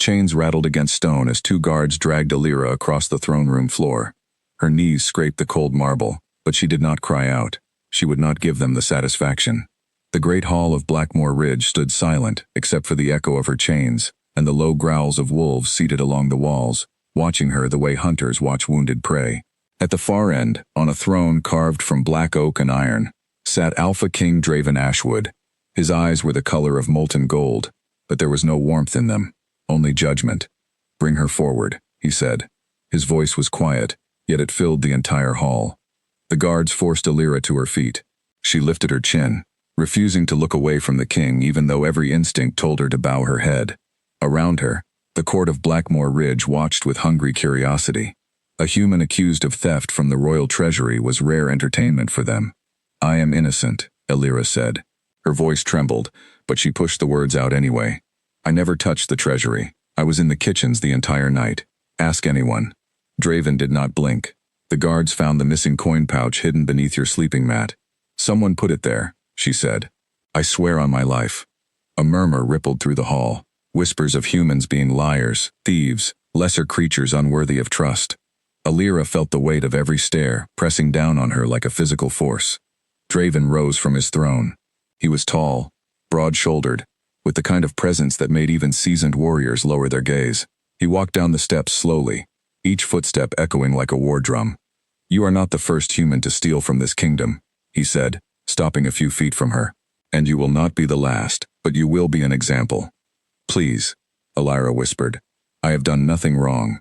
chains rattled against stone as two guards dragged Alira across the throne room floor. Her knees scraped the cold marble, but she did not cry out. She would not give them the satisfaction. The great hall of Blackmore Ridge stood silent, except for the echo of her chains, and the low growls of wolves seated along the walls, watching her the way hunters watch wounded prey. At the far end, on a throne carved from black oak and iron, sat Alpha King Draven Ashwood. His eyes were the color of molten gold, but there was no warmth in them, only judgment. "Bring her forward," he said. His voice was quiet, yet it filled the entire hall. The guards forced Alira to her feet. She lifted her chin, refusing to look away from the king even though every instinct told her to bow her head. Around her, the court of Blackmore Ridge watched with hungry curiosity. A human accused of theft from the royal treasury was rare entertainment for them. "I am innocent," Alira said. Her voice trembled, but she pushed the words out anyway. "I never touched the treasury. I was in the kitchens the entire night. Ask anyone." Draven did not blink. "The guards found the missing coin pouch hidden beneath your sleeping mat. Someone put it there," she said. "I swear on my life." A murmur rippled through the hall, whispers of humans being liars, thieves, lesser creatures unworthy of trust. Alira felt the weight of every stare pressing down on her like a physical force. Draven rose from his throne. He was tall, broad-shouldered, with the kind of presence that made even seasoned warriors lower their gaze. He walked down the steps slowly, each footstep echoing like a war drum. "You are not the first human to steal from this kingdom," he said, stopping a few feet from her. "And you will not be the last, but you will be an example." "Please," Alira whispered. "I have done nothing wrong."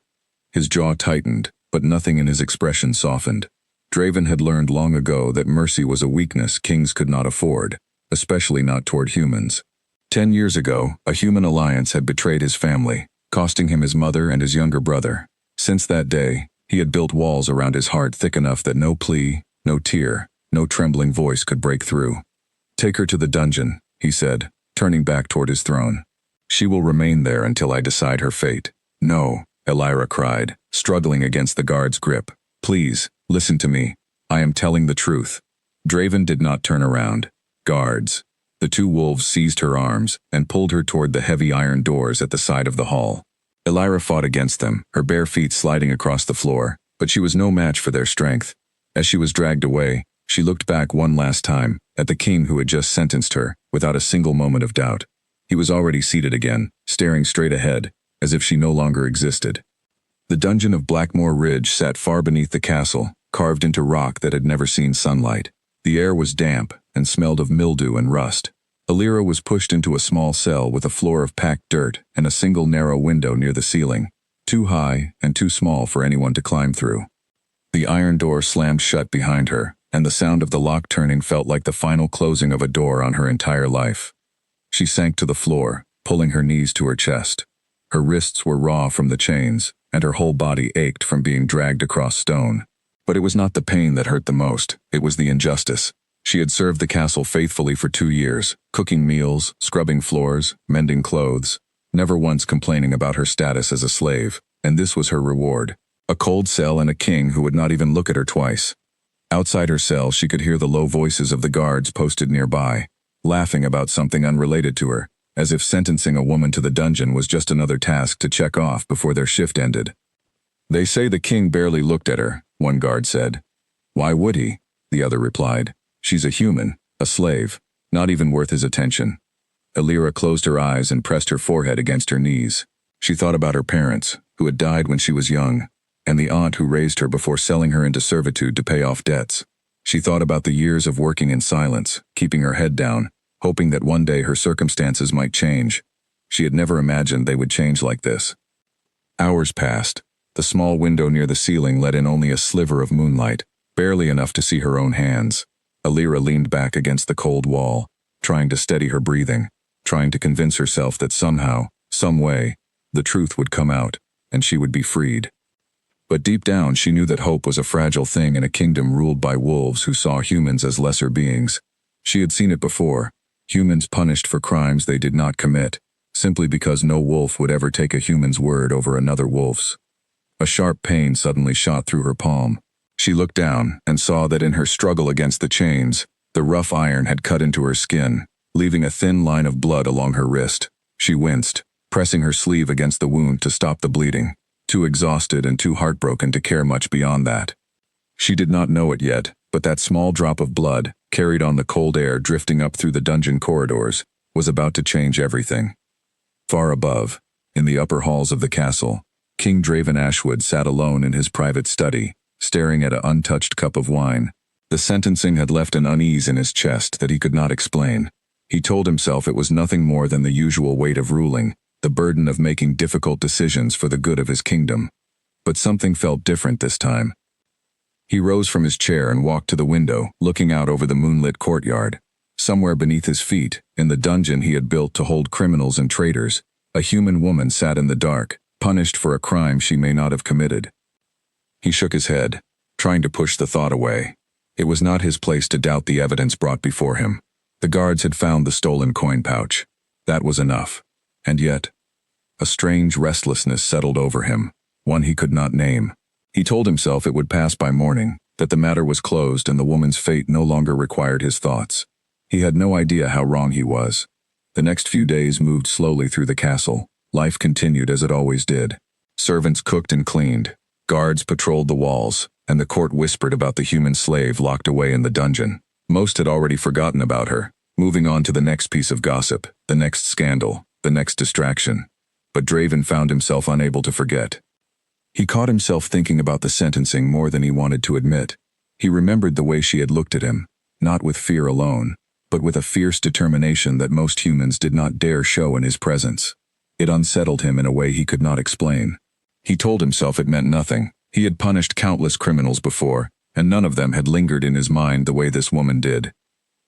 His jaw tightened, but nothing in his expression softened. Draven had learned long ago that mercy was a weakness kings could not afford, especially not toward humans. 10 years ago, a human alliance had betrayed his family, costing him his mother and his younger brother. Since that day, he had built walls around his heart thick enough that no plea, no tear, no trembling voice could break through. "Take her to the dungeon," he said, turning back toward his throne. "She will remain there until I decide her fate." "No," Alira cried, struggling against the guard's grip. "Please, listen to me. I am telling the truth." Draven did not turn around. "Guards." The two wolves seized her arms and pulled her toward the heavy iron doors at the side of the hall. Alira fought against them, her bare feet sliding across the floor, but she was no match for their strength. As she was dragged away, she looked back one last time at the king who had just sentenced her, without a single moment of doubt. He was already seated again, staring straight ahead, as if she no longer existed. The dungeon of Blackmore Ridge sat far beneath the castle, carved into rock that had never seen sunlight. The air was damp and smelled of mildew and rust. Alira was pushed into a small cell with a floor of packed dirt and a single narrow window near the ceiling, too high and too small for anyone to climb through. The iron door slammed shut behind her, and the sound of the lock turning felt like the final closing of a door on her entire life. She sank to the floor, pulling her knees to her chest. Her wrists were raw from the chains, and her whole body ached from being dragged across stone. But it was not the pain that hurt the most, it was the injustice. She had served the castle faithfully for 2 years, cooking meals, scrubbing floors, mending clothes, never once complaining about her status as a slave, and this was her reward. A cold cell and a king who would not even look at her twice. Outside her cell, she could hear the low voices of the guards posted nearby, laughing about something unrelated to her, as if sentencing a woman to the dungeon was just another task to check off before their shift ended. "They say the king barely looked at her," one guard said. "Why would he?" the other replied. "She's a human, a slave, not even worth his attention." Alira closed her eyes and pressed her forehead against her knees. She thought about her parents, who had died when she was young, and the aunt who raised her before selling her into servitude to pay off debts. She thought about the years of working in silence, keeping her head down, hoping that one day her circumstances might change. She had never imagined they would change like this. Hours passed. The small window near the ceiling let in only a sliver of moonlight, barely enough to see her own hands. Alira leaned back against the cold wall, trying to steady her breathing, trying to convince herself that somehow, some way, the truth would come out, and she would be freed. But deep down she knew that hope was a fragile thing in a kingdom ruled by wolves who saw humans as lesser beings. She had seen it before, humans punished for crimes they did not commit, simply because no wolf would ever take a human's word over another wolf's. A sharp pain suddenly shot through her palm. She looked down and saw that in her struggle against the chains, the rough iron had cut into her skin, leaving a thin line of blood along her wrist. She winced, pressing her sleeve against the wound to stop the bleeding, too exhausted and too heartbroken to care much beyond that. She did not know it yet, but that small drop of blood, carried on the cold air drifting up through the dungeon corridors, was about to change everything. Far above, in the upper halls of the castle, King Draven Ashwood sat alone in his private study, staring at an untouched cup of wine. The sentencing had left an unease in his chest that he could not explain. He told himself it was nothing more than the usual weight of ruling, the burden of making difficult decisions for the good of his kingdom. But something felt different this time. He rose from his chair and walked to the window, looking out over the moonlit courtyard. Somewhere beneath his feet, in the dungeon he had built to hold criminals and traitors, a human woman sat in the dark, punished for a crime she may not have committed. He shook his head, trying to push the thought away. It was not his place to doubt the evidence brought before him. The guards had found the stolen coin pouch. That was enough. And yet, a strange restlessness settled over him, one he could not name. He told himself it would pass by morning, that the matter was closed and the woman's fate no longer required his thoughts. He had no idea how wrong he was. The next few days moved slowly through the castle. Life continued as it always did. Servants cooked and cleaned. Guards patrolled the walls, and the court whispered about the human slave locked away in the dungeon. Most had already forgotten about her, moving on to the next piece of gossip, the next scandal, the next distraction. But Draven found himself unable to forget. He caught himself thinking about the sentencing more than he wanted to admit. He remembered the way she had looked at him, not with fear alone, but with a fierce determination that most humans did not dare show in his presence. It unsettled him in a way he could not explain. He told himself it meant nothing. He had punished countless criminals before, and none of them had lingered in his mind the way this woman did.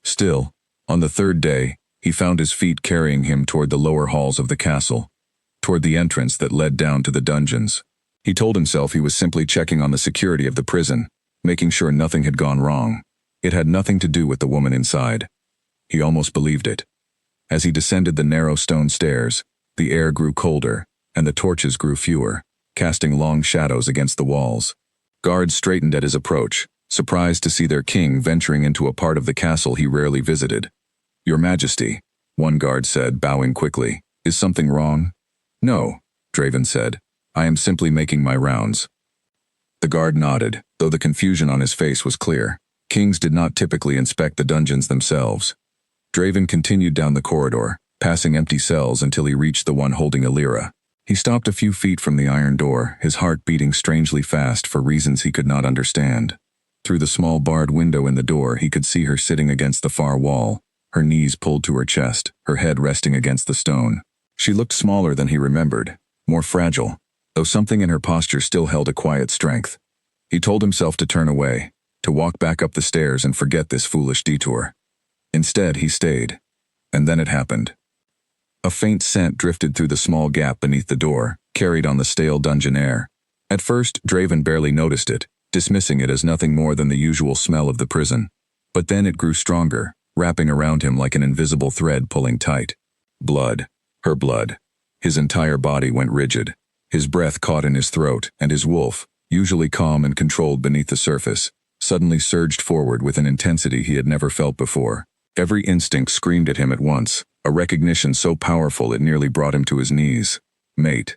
Still, on the third day, he found his feet carrying him toward the lower halls of the castle, toward the entrance that led down to the dungeons. He told himself he was simply checking on the security of the prison, making sure nothing had gone wrong. It had nothing to do with the woman inside. He almost believed it. As he descended the narrow stone stairs, the air grew colder, and the torches grew fewer, casting long shadows against the walls. Guards straightened at his approach, surprised to see their king venturing into a part of the castle he rarely visited. "Your Majesty," one guard said, bowing quickly. "Is something wrong?" "No," Draven said. "I am simply making my rounds." The guard nodded, though the confusion on his face was clear. Kings did not typically inspect the dungeons themselves. Draven continued down the corridor, passing empty cells until he reached the one holding Alira. He stopped a few feet from the iron door, his heart beating strangely fast for reasons he could not understand. Through the small barred window in the door, he could see her sitting against the far wall, her knees pulled to her chest, her head resting against the stone. She looked smaller than he remembered, more fragile, though something in her posture still held a quiet strength. He told himself to turn away, to walk back up the stairs and forget this foolish detour. Instead, he stayed. And then it happened. A faint scent drifted through the small gap beneath the door, carried on the stale dungeon air. At first, Draven barely noticed it, dismissing it as nothing more than the usual smell of the prison. But then it grew stronger, wrapping around him like an invisible thread pulling tight. Blood. Her blood. His entire body went rigid. His breath caught in his throat, and his wolf, usually calm and controlled beneath the surface, suddenly surged forward with an intensity he had never felt before. Every instinct screamed at him at once, a recognition so powerful it nearly brought him to his knees. Mate.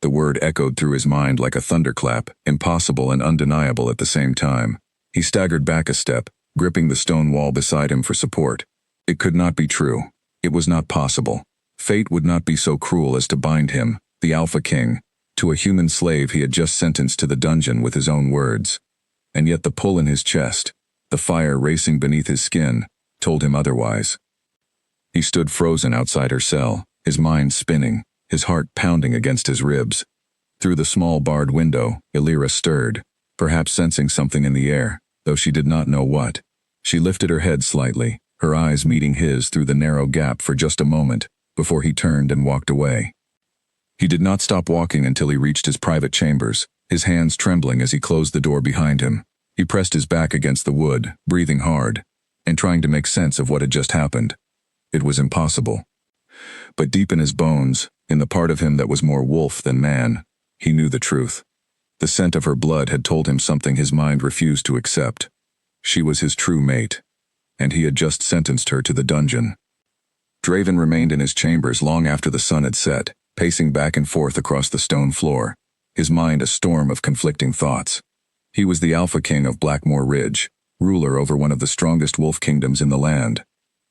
The word echoed through his mind like a thunderclap, impossible and undeniable at the same time. He staggered back a step, gripping the stone wall beside him for support. It could not be true. It was not possible. Fate would not be so cruel as to bind him, the Alpha King, to a human slave he had just sentenced to the dungeon with his own words. And yet the pull in his chest, the fire racing beneath his skin, told him otherwise. He stood frozen outside her cell, his mind spinning, his heart pounding against his ribs. Through the small barred window, Alira stirred, perhaps sensing something in the air, though she did not know what. She lifted her head slightly, her eyes meeting his through the narrow gap for just a moment, before he turned and walked away. He did not stop walking until he reached his private chambers, his hands trembling as he closed the door behind him. He pressed his back against the wood, breathing hard, and trying to make sense of what had just happened. It was impossible. But deep in his bones, in the part of him that was more wolf than man, he knew the truth. The scent of her blood had told him something his mind refused to accept. She was his true mate, and he had just sentenced her to the dungeon. Draven remained in his chambers long after the sun had set, pacing back and forth across the stone floor, his mind a storm of conflicting thoughts. He was the Alpha King of Blackmore Ridge, ruler over one of the strongest wolf kingdoms in the land.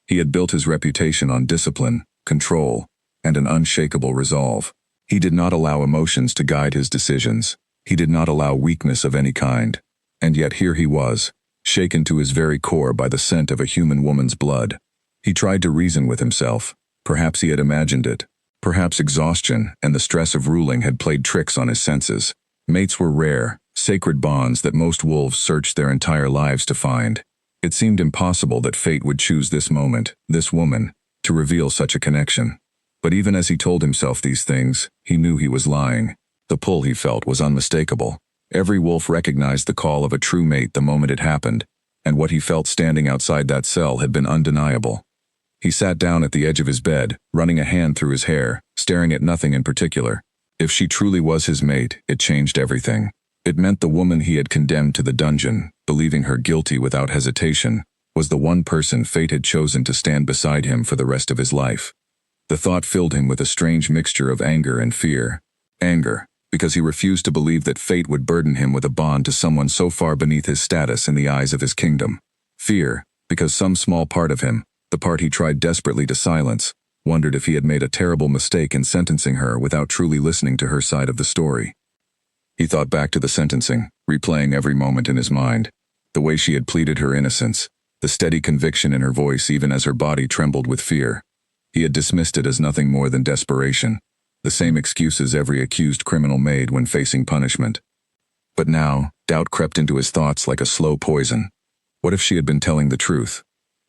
He had built his reputation on discipline, control, and an unshakable resolve. He did not allow emotions to guide his decisions. He did not allow weakness of any kind. And yet here he was, shaken to his very core by the scent of a human woman's blood. He tried to reason with himself. Perhaps he had imagined it. Perhaps exhaustion and the stress of ruling had played tricks on his senses. Mates were rare, sacred bonds that most wolves searched their entire lives to find. It seemed impossible that fate would choose this moment, this woman, to reveal such a connection. But even as he told himself these things, he knew he was lying. The pull he felt was unmistakable. Every wolf recognized the call of a true mate the moment it happened, and what he felt standing outside that cell had been undeniable. He sat down at the edge of his bed, running a hand through his hair, staring at nothing in particular. If she truly was his mate, it changed everything. It meant the woman he had condemned to the dungeon, believing her guilty without hesitation, was the one person fate had chosen to stand beside him for the rest of his life. The thought filled him with a strange mixture of anger and fear. Anger, because he refused to believe that fate would burden him with a bond to someone so far beneath his status in the eyes of his kingdom. Fear, because some small part of him, the part he tried desperately to silence, wondered if he had made a terrible mistake in sentencing her without truly listening to her side of the story. He thought back to the sentencing, replaying every moment in his mind. The way she had pleaded her innocence, the steady conviction in her voice even as her body trembled with fear. He had dismissed it as nothing more than desperation, the same excuses every accused criminal made when facing punishment. But now, doubt crept into his thoughts like a slow poison. What if she had been telling the truth?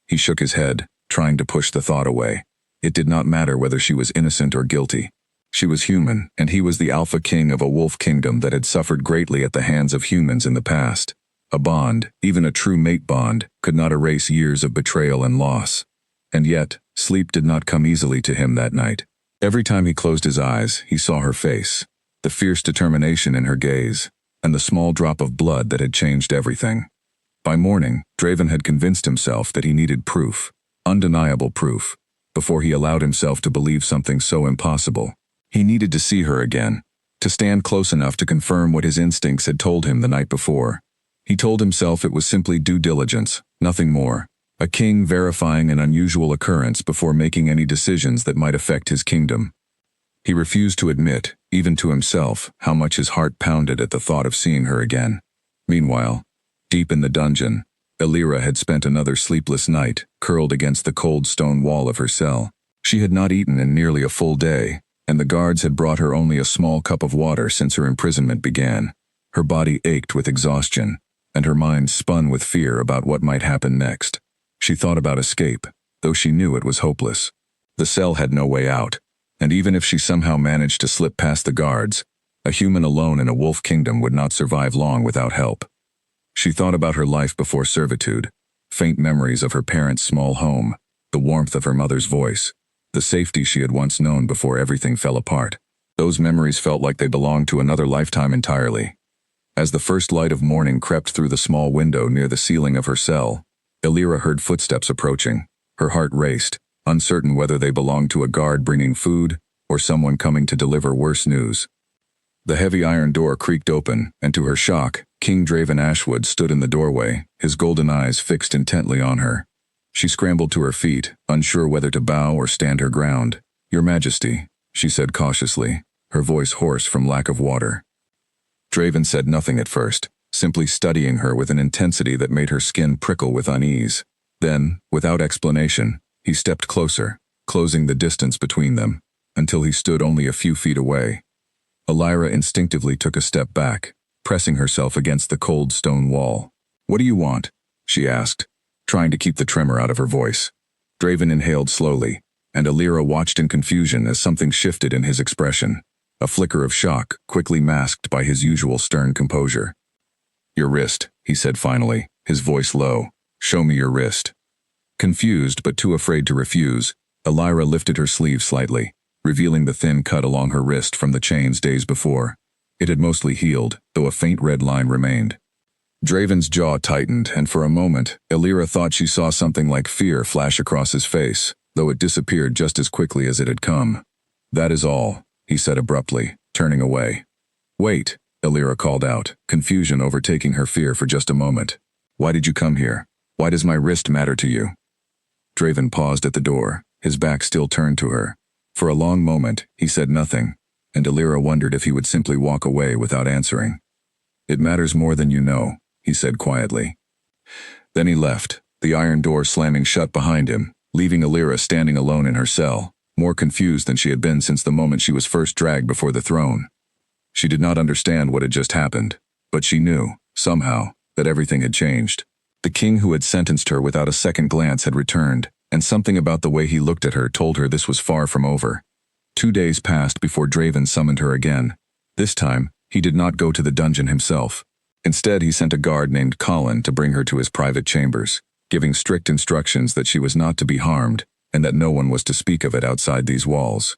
He shook his head, trying to push the thought away. It did not matter whether she was innocent or guilty. She was human, and he was the Alpha King of a wolf kingdom that had suffered greatly at the hands of humans in the past. A bond, even a true mate bond, could not erase years of betrayal and loss. And yet, sleep did not come easily to him that night. Every time he closed his eyes, he saw her face, the fierce determination in her gaze, and the small drop of blood that had changed everything. By morning, Draven had convinced himself that he needed proof, undeniable proof, before he allowed himself to believe something so impossible. He needed to see her again, to stand close enough to confirm what his instincts had told him the night before. He told himself it was simply due diligence, nothing more. A king verifying an unusual occurrence before making any decisions that might affect his kingdom. He refused to admit, even to himself, how much his heart pounded at the thought of seeing her again. Meanwhile, deep in the dungeon, Elira had spent another sleepless night, curled against the cold stone wall of her cell. She had not eaten in nearly a full day, and the guards had brought her only a small cup of water since her imprisonment began. Her body ached with exhaustion, and her mind spun with fear about what might happen next. She thought about escape, though she knew it was hopeless. The cell had no way out, and even if she somehow managed to slip past the guards, a human alone in a wolf kingdom would not survive long without help. She thought about her life before servitude, faint memories of her parents' small home, the warmth of her mother's voice, the safety she had once known before everything fell apart. Those memories felt like they belonged to another lifetime entirely. As the first light of morning crept through the small window near the ceiling of her cell, Elira heard footsteps approaching. Her heart raced, uncertain whether they belonged to a guard bringing food or someone coming to deliver worse news. The heavy iron door creaked open, and to her shock, King Draven Ashwood stood in the doorway, his golden eyes fixed intently on her. She scrambled to her feet, unsure whether to bow or stand her ground. "Your Majesty," she said cautiously, her voice hoarse from lack of water. Draven said nothing at first, simply studying her with an intensity that made her skin prickle with unease. Then, without explanation, he stepped closer, closing the distance between them, until he stood only a few feet away. Elira instinctively took a step back, pressing herself against the cold stone wall. "What do you want?" she asked, trying to keep the tremor out of her voice. Draven inhaled slowly, and Elira watched in confusion as something shifted in his expression, a flicker of shock quickly masked by his usual stern composure. "Your wrist," he said finally, his voice low. "Show me your wrist." Confused but too afraid to refuse, Elira lifted her sleeve slightly, revealing the thin cut along her wrist from the chains days before. It had mostly healed, though a faint red line remained. Draven's jaw tightened, and for a moment, Elira thought she saw something like fear flash across his face, though it disappeared just as quickly as it had come. "That is all," he said abruptly, turning away. Wait, Illyra called out, confusion overtaking her fear for just a moment. Why did you come here? Why does my wrist matter to you? Draven paused at the door, his back still turned to her. For a long moment, he said nothing, and Illyra wondered if he would simply walk away without answering. It matters more than you know, he said quietly. Then he left, the iron door slamming shut behind him, leaving Illyra standing alone in her cell, more confused than she had been since the moment she was first dragged before the throne. She did not understand what had just happened, but she knew, somehow, that everything had changed. The king who had sentenced her without a second glance had returned, and something about the way he looked at her told her this was far from over. 2 days passed before Draven summoned her again. This time, he did not go to the dungeon himself. Instead, he sent a guard named Colin to bring her to his private chambers, giving strict instructions that she was not to be harmed, and that no one was to speak of it outside these walls.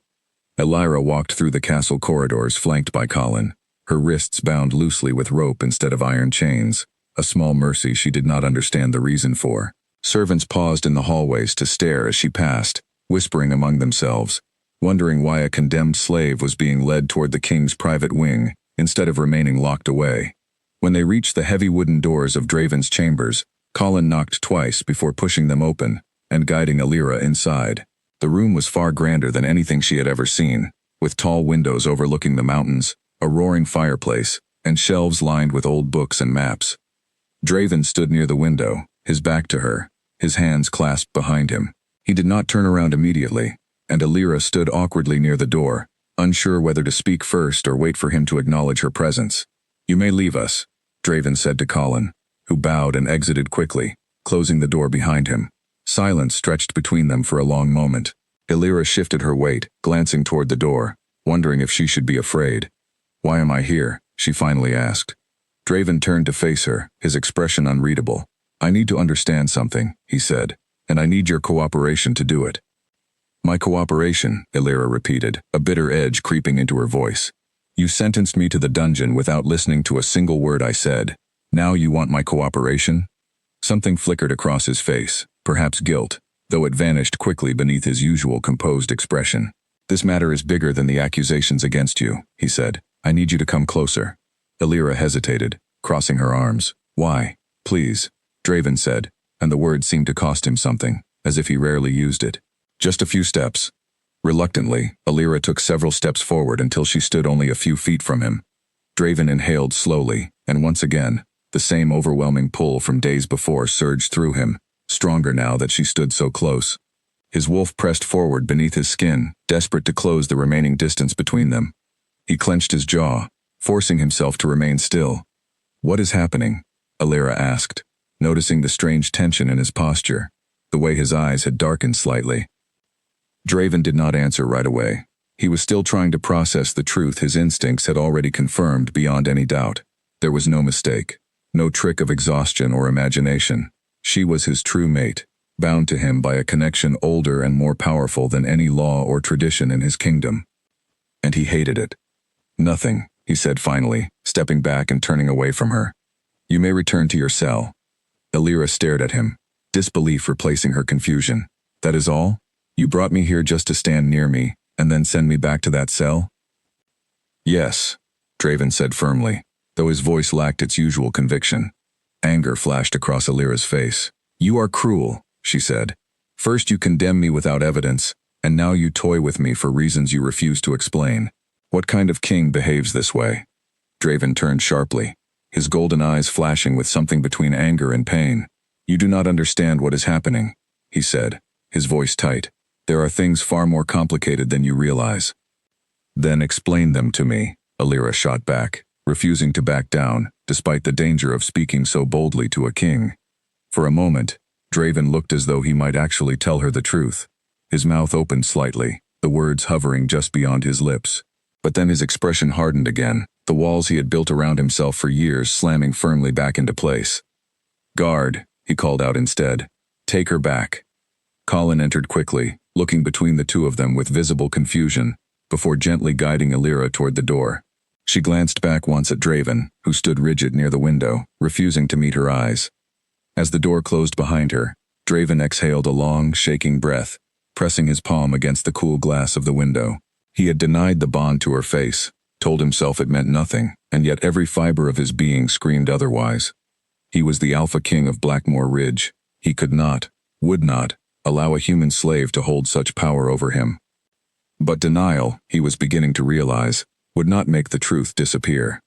Illyra walked through the castle corridors flanked by Colin, her wrists bound loosely with rope instead of iron chains, a small mercy she did not understand the reason for. Servants paused in the hallways to stare as she passed, whispering among themselves, wondering why a condemned slave was being led toward the king's private wing, instead of remaining locked away. When they reached the heavy wooden doors of Draven's chambers, Colin knocked twice before pushing them open, and guiding Illyra inside. The room was far grander than anything she had ever seen, with tall windows overlooking the mountains, a roaring fireplace, and shelves lined with old books and maps. Draven stood near the window, his back to her, his hands clasped behind him. He did not turn around immediately, and Illyra stood awkwardly near the door, unsure whether to speak first or wait for him to acknowledge her presence. You may leave us, Draven said to Colin, who bowed and exited quickly, closing the door behind him. Silence stretched between them for a long moment. Illyra shifted her weight, glancing toward the door, wondering if she should be afraid. Why am I here? She finally asked. Draven turned to face her, his expression unreadable. I need to understand something, he said, and I need your cooperation to do it. My cooperation, Illyra repeated, a bitter edge creeping into her voice. You sentenced me to the dungeon without listening to a single word I said. Now you want my cooperation? Something flickered across his face, perhaps guilt, though it vanished quickly beneath his usual composed expression. This matter is bigger than the accusations against you, he said. I need you to come closer. Illyra hesitated, crossing her arms. Why? Please, Draven said, and the word seemed to cost him something, as if he rarely used it. Just a few steps. Reluctantly, Illyra took several steps forward until she stood only a few feet from him. Draven inhaled slowly, and once again, the same overwhelming pull from days before surged through him, stronger now that she stood so close. His wolf pressed forward beneath his skin, desperate to close the remaining distance between them. He clenched his jaw, forcing himself to remain still. What is happening? Illyra asked, noticing the strange tension in his posture, the way his eyes had darkened slightly. Draven did not answer right away. He was still trying to process the truth his instincts had already confirmed beyond any doubt. There was no mistake, no trick of exhaustion or imagination. She was his true mate, bound to him by a connection older and more powerful than any law or tradition in his kingdom. And he hated it. Nothing, he said finally, stepping back and turning away from her. You may return to your cell. Illyra stared at him, disbelief replacing her confusion. That is all? You brought me here just to stand near me, and then send me back to that cell? Yes, Draven said firmly, though his voice lacked its usual conviction. Anger flashed across Illyra's face. You are cruel, she said. First you condemn me without evidence, and now you toy with me for reasons you refuse to explain. What kind of king behaves this way? Draven turned sharply, his golden eyes flashing with something between anger and pain. You do not understand what is happening, he said, his voice tight. There are things far more complicated than you realize. Then explain them to me, Illyra shot back, refusing to back down, despite the danger of speaking so boldly to a king. For a moment, Draven looked as though he might actually tell her the truth. His mouth opened slightly, the words hovering just beyond his lips. But then his expression hardened again, the walls he had built around himself for years slamming firmly back into place. Guard, he called out instead. Take her back. Colin entered quickly, looking between the two of them with visible confusion, before gently guiding Illyra toward the door. She glanced back once at Draven, who stood rigid near the window, refusing to meet her eyes. As the door closed behind her, Draven exhaled a long, shaking breath, pressing his palm against the cool glass of the window. He had denied the bond to her face, told himself it meant nothing, and yet every fiber of his being screamed otherwise. He was the Alpha King of Blackmore Ridge. He could not, would not, allow a human slave to hold such power over him. But denial, he was beginning to realize, would not make the truth disappear.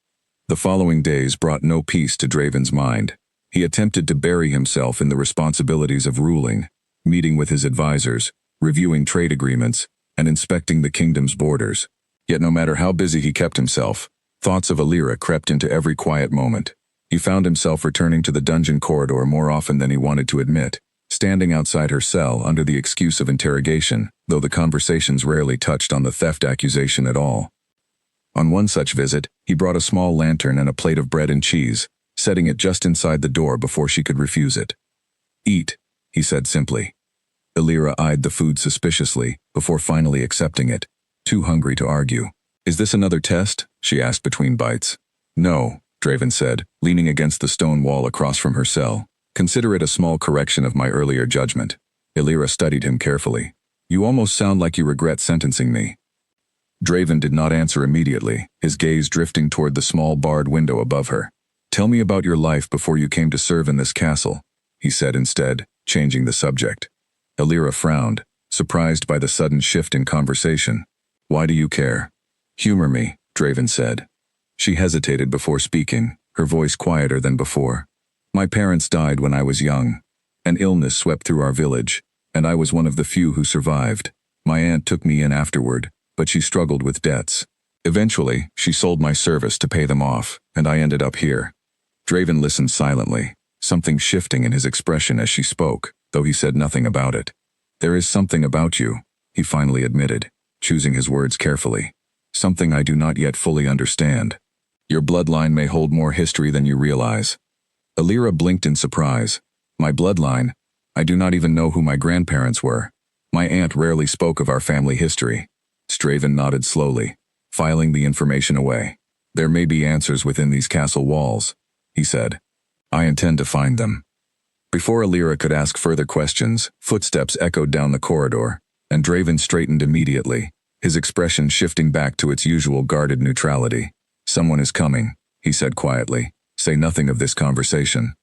The following days brought no peace to Draven's mind. He attempted to bury himself in the responsibilities of ruling, meeting with his advisors, reviewing trade agreements, and inspecting the kingdom's borders. Yet no matter how busy he kept himself, thoughts of Alira crept into every quiet moment. He found himself returning to the dungeon corridor more often than he wanted to admit, standing outside her cell under the excuse of interrogation, though the conversations rarely touched on the theft accusation at all. On one such visit, he brought a small lantern and a plate of bread and cheese, setting it just inside the door before she could refuse it. "Eat," he said simply. Alira eyed the food suspiciously, before finally accepting it, too hungry to argue. "Is this another test?" she asked between bites. "No," Draven said, leaning against the stone wall across from her cell. "Consider it a small correction of my earlier judgment." Alira studied him carefully. "You almost sound like you regret sentencing me." Draven did not answer immediately, his gaze drifting toward the small barred window above her. "Tell me about your life before you came to serve in this castle," he said instead, changing the subject. Alira frowned, surprised by the sudden shift in conversation. "Why do you care?" "Humor me," Draven said. She hesitated before speaking, her voice quieter than before. "My parents died when I was young. An illness swept through our village, and I was one of the few who survived. My aunt took me in afterward, but she struggled with debts. Eventually, she sold my service to pay them off, and I ended up here." Draven listened silently, something shifting in his expression as she spoke, though he said nothing about it. "There is something about you," he finally admitted, choosing his words carefully. "Something I do not yet fully understand. Your bloodline may hold more history than you realize." Alira blinked in surprise. "My bloodline? I do not even know who my grandparents were. My aunt rarely spoke of our family history." Draven nodded slowly, filing the information away. "There may be answers within these castle walls," he said. "I intend to find them." Before Alira could ask further questions, footsteps echoed down the corridor, and Draven straightened immediately, his expression shifting back to its usual guarded neutrality. "Someone is coming," he said quietly. "Say nothing of this conversation."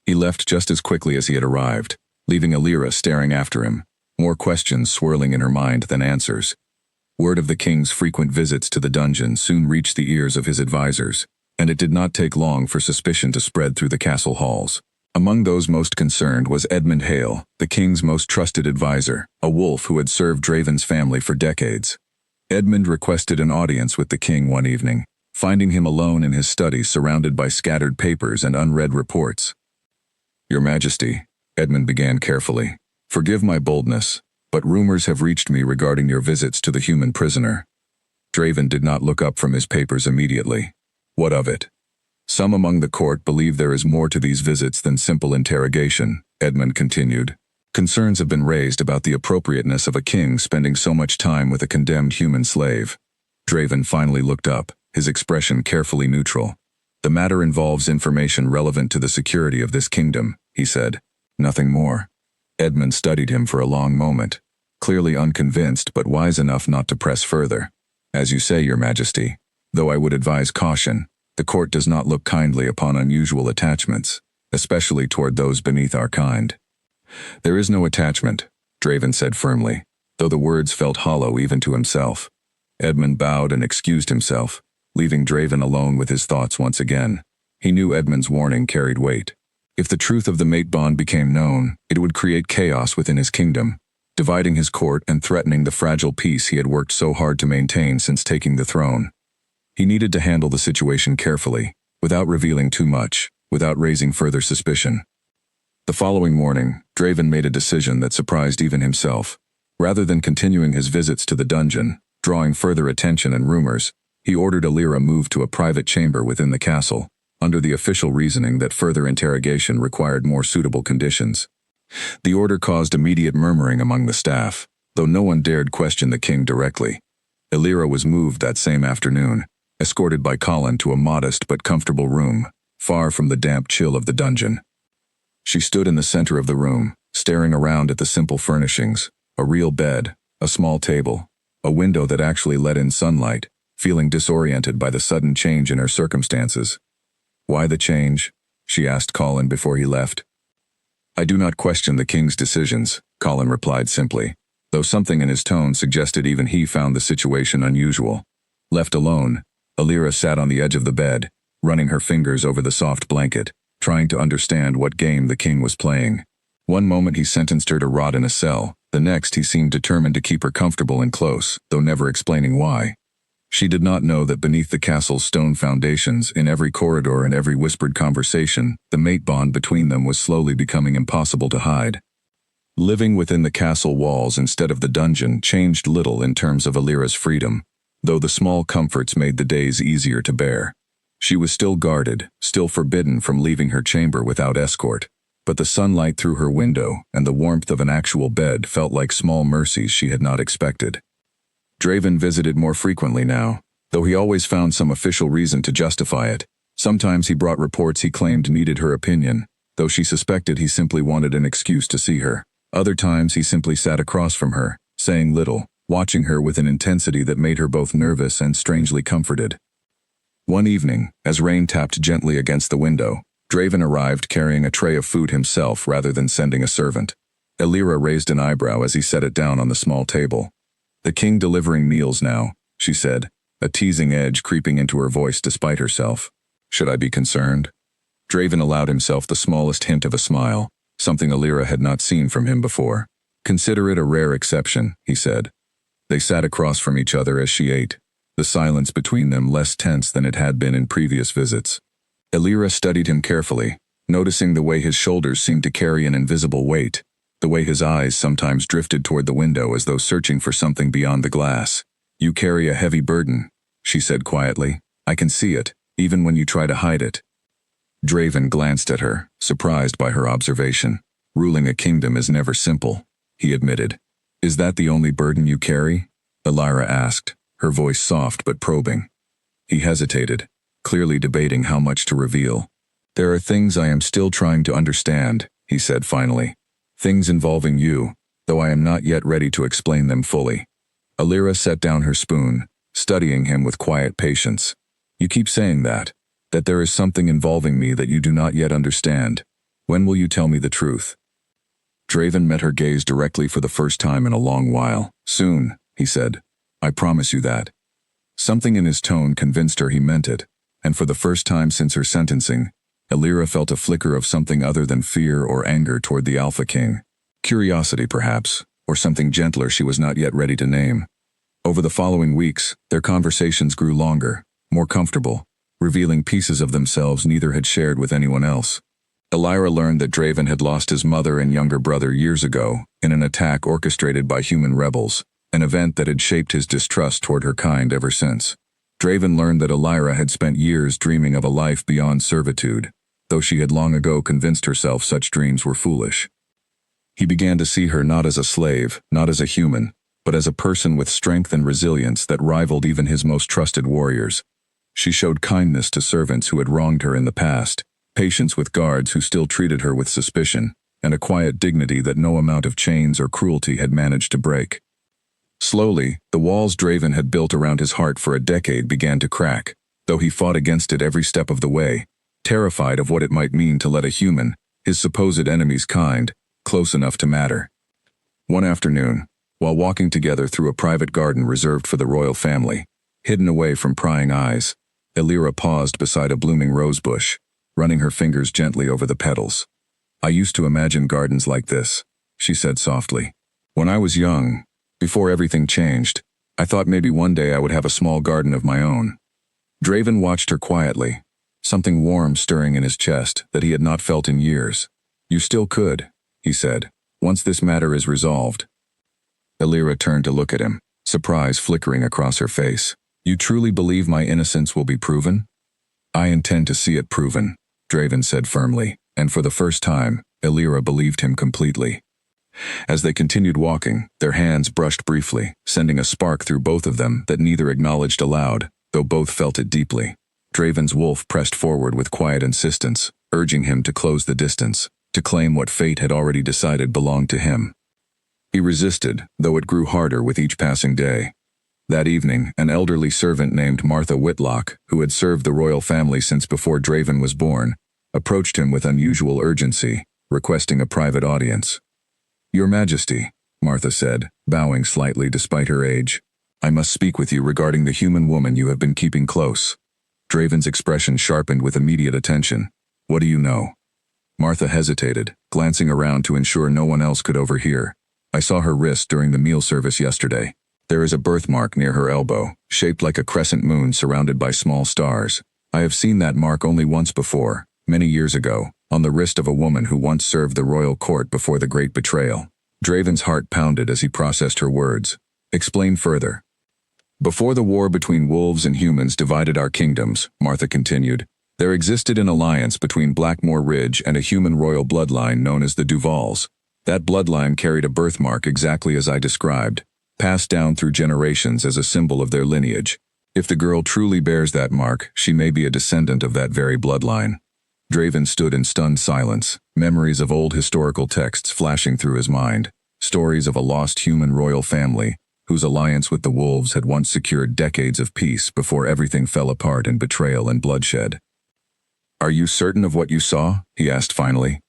He left just as quickly as he had arrived, leaving Alira staring after him, more questions swirling in her mind than answers. Word of the king's frequent visits to the dungeon soon reached the ears of his advisors, and it did not take long for suspicion to spread through the castle halls. Among those most concerned was Edmund Hale, the king's most trusted advisor, a wolf who had served Draven's family for decades. Edmund requested an audience with the king one evening, finding him alone in his study surrounded by scattered papers and unread reports. "Your Majesty," Edmund began carefully, "forgive my boldness, but rumors have reached me regarding your visits to the human prisoner." Draven did not look up from his papers immediately. "What of it?" "Some among the court believe there is more to these visits than simple interrogation," Edmund continued. "Concerns have been raised about the appropriateness of a king spending so much time with a condemned human slave." Draven finally looked up, his expression carefully neutral. "The matter involves information relevant to the security of this kingdom," he said. "Nothing more." Edmund studied him for a long moment, clearly unconvinced but wise enough not to press further. "As you say, Your Majesty, though I would advise caution, the court does not look kindly upon unusual attachments, especially toward those beneath our kind." "There is no attachment," Draven said firmly, though the words felt hollow even to himself. Edmund bowed and excused himself, leaving Draven alone with his thoughts once again. He knew Edmund's warning carried weight. If the truth of the mate bond became known, it would create chaos within his kingdom, dividing his court and threatening the fragile peace he had worked so hard to maintain since taking the throne. He needed to handle the situation carefully, without revealing too much, without raising further suspicion. The following morning, Draven made a decision that surprised even himself. Rather than continuing his visits to the dungeon, drawing further attention and rumors, he ordered Alira moved to a private chamber within the castle, under the official reasoning that further interrogation required more suitable conditions. The order caused immediate murmuring among the staff, though no one dared question the king directly. Alira was moved that same afternoon, escorted by Colin to a modest but comfortable room, far from the damp chill of the dungeon. She stood in the center of the room, staring around at the simple furnishings, a real bed, a small table, a window that actually let in sunlight, feeling disoriented by the sudden change in her circumstances. "Why the change?" she asked Colin before he left. "I do not question the king's decisions," Colin replied simply, though something in his tone suggested even he found the situation unusual. Left alone, Alira sat on the edge of the bed, running her fingers over the soft blanket, trying to understand what game the king was playing. One moment he sentenced her to rot in a cell, the next he seemed determined to keep her comfortable and close, though never explaining why. She did not know that beneath the castle's stone foundations, in every corridor and every whispered conversation, the mate bond between them was slowly becoming impossible to hide. Living within the castle walls instead of the dungeon changed little in terms of Alira's freedom, though the small comforts made the days easier to bear. She was still guarded, still forbidden from leaving her chamber without escort, but the sunlight through her window and the warmth of an actual bed felt like small mercies she had not expected. Draven visited more frequently now, though he always found some official reason to justify it. Sometimes he brought reports he claimed needed her opinion, though she suspected he simply wanted an excuse to see her. Other times he simply sat across from her, saying little, watching her with an intensity that made her both nervous and strangely comforted. One evening, as rain tapped gently against the window, Draven arrived carrying a tray of food himself rather than sending a servant. Alira raised an eyebrow as he set it down on the small table. "The king delivering meals now," she said, a teasing edge creeping into her voice despite herself. "Should I be concerned?" Draven allowed himself the smallest hint of a smile, something Alira had not seen from him before. "Consider it a rare exception," he said. They sat across from each other as she ate, the silence between them less tense than it had been in previous visits. Alira studied him carefully, noticing the way his shoulders seemed to carry an invisible weight, the way his eyes sometimes drifted toward the window as though searching for something beyond the glass. "You carry a heavy burden," she said quietly. "I can see it, even when you try to hide it." Draven glanced at her, surprised by her observation. "Ruling a kingdom is never simple," he admitted. "Is that the only burden you carry?" Alira asked, her voice soft but probing. He hesitated, clearly debating how much to reveal. "There are things I am still trying to understand," he said finally. "Things involving you, though I am not yet ready to explain them fully." Alira set down her spoon, studying him with quiet patience. "You keep saying that there is something involving me that you do not yet understand. When will you tell me the truth?" Draven met her gaze directly for the first time in a long while. "Soon," he said. "I promise you that." Something in his tone convinced her he meant it, and for the first time since her sentencing, Alira felt a flicker of something other than fear or anger toward the Alpha King. Curiosity, perhaps, or something gentler she was not yet ready to name. Over the following weeks, their conversations grew longer, more comfortable, revealing pieces of themselves neither had shared with anyone else. Alira learned that Draven had lost his mother and younger brother years ago in an attack orchestrated by human rebels, an event that had shaped his distrust toward her kind ever since. Draven learned that Alira had spent years dreaming of a life beyond servitude, though she had long ago convinced herself such dreams were foolish. He began to see her not as a slave, not as a human, but as a person with strength and resilience that rivaled even his most trusted warriors. She showed kindness to servants who had wronged her in the past, patience with guards who still treated her with suspicion, and a quiet dignity that no amount of chains or cruelty had managed to break. Slowly, the walls Draven had built around his heart for a decade began to crack, though he fought against it every step of the way, terrified of what it might mean to let a human, his supposed enemy's kind, close enough to matter. One afternoon, while walking together through a private garden reserved for the royal family, hidden away from prying eyes, Alira paused beside a blooming rosebush, running her fingers gently over the petals. "I used to imagine gardens like this," she said softly. "When I was young, before everything changed, I thought maybe one day I would have a small garden of my own." Draven watched her quietly, something warm stirring in his chest that he had not felt in years. "You still could," he said, "once this matter is resolved." Alira turned to look at him, surprise flickering across her face. "You truly believe my innocence will be proven?" "I intend to see it proven," Draven said firmly, and for the first time, Alira believed him completely. As they continued walking, their hands brushed briefly, sending a spark through both of them that neither acknowledged aloud, though both felt it deeply. Draven's wolf pressed forward with quiet insistence, urging him to close the distance, to claim what fate had already decided belonged to him. He resisted, though it grew harder with each passing day. That evening, an elderly servant named Martha Whitlock, who had served the royal family since before Draven was born, approached him with unusual urgency, requesting a private audience. "Your Majesty," Martha said, bowing slightly despite her age, "I must speak with you regarding the human woman you have been keeping close." Draven's expression sharpened with immediate attention. "What do you know?" Martha hesitated, glancing around to ensure no one else could overhear. "I saw her wrist during the meal service yesterday. There is a birthmark near her elbow, shaped like a crescent moon surrounded by small stars. I have seen that mark only once before, many years ago, on the wrist of a woman who once served the royal court before the Great Betrayal." Draven's heart pounded as he processed her words. "Explain further." "Before the war between wolves and humans divided our kingdoms," Martha continued, "there existed an alliance between Blackmore Ridge and a human royal bloodline known as the Duvals. That bloodline carried a birthmark exactly as I described, passed down through generations as a symbol of their lineage. If the girl truly bears that mark, she may be a descendant of that very bloodline." Draven stood in stunned silence, memories of old historical texts flashing through his mind, stories of a lost human royal family, whose alliance with the wolves had once secured decades of peace before everything fell apart in betrayal and bloodshed. "Are you certain of what you saw?" he asked finally.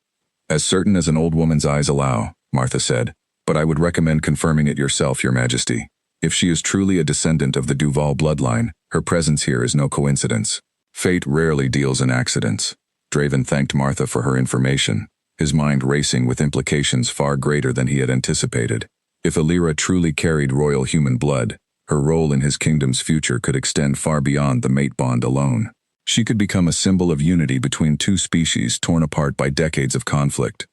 "As certain as an old woman's eyes allow," Martha said, "but I would recommend confirming it yourself, Your Majesty. If she is truly a descendant of the Duval bloodline, her presence here is no coincidence. Fate rarely deals in accidents." Draven thanked Martha for her information, his mind racing with implications far greater than he had anticipated. If Alira truly carried royal human blood, her role in his kingdom's future could extend far beyond the mate bond alone. She could become a symbol of unity between two species torn apart by decades of conflict.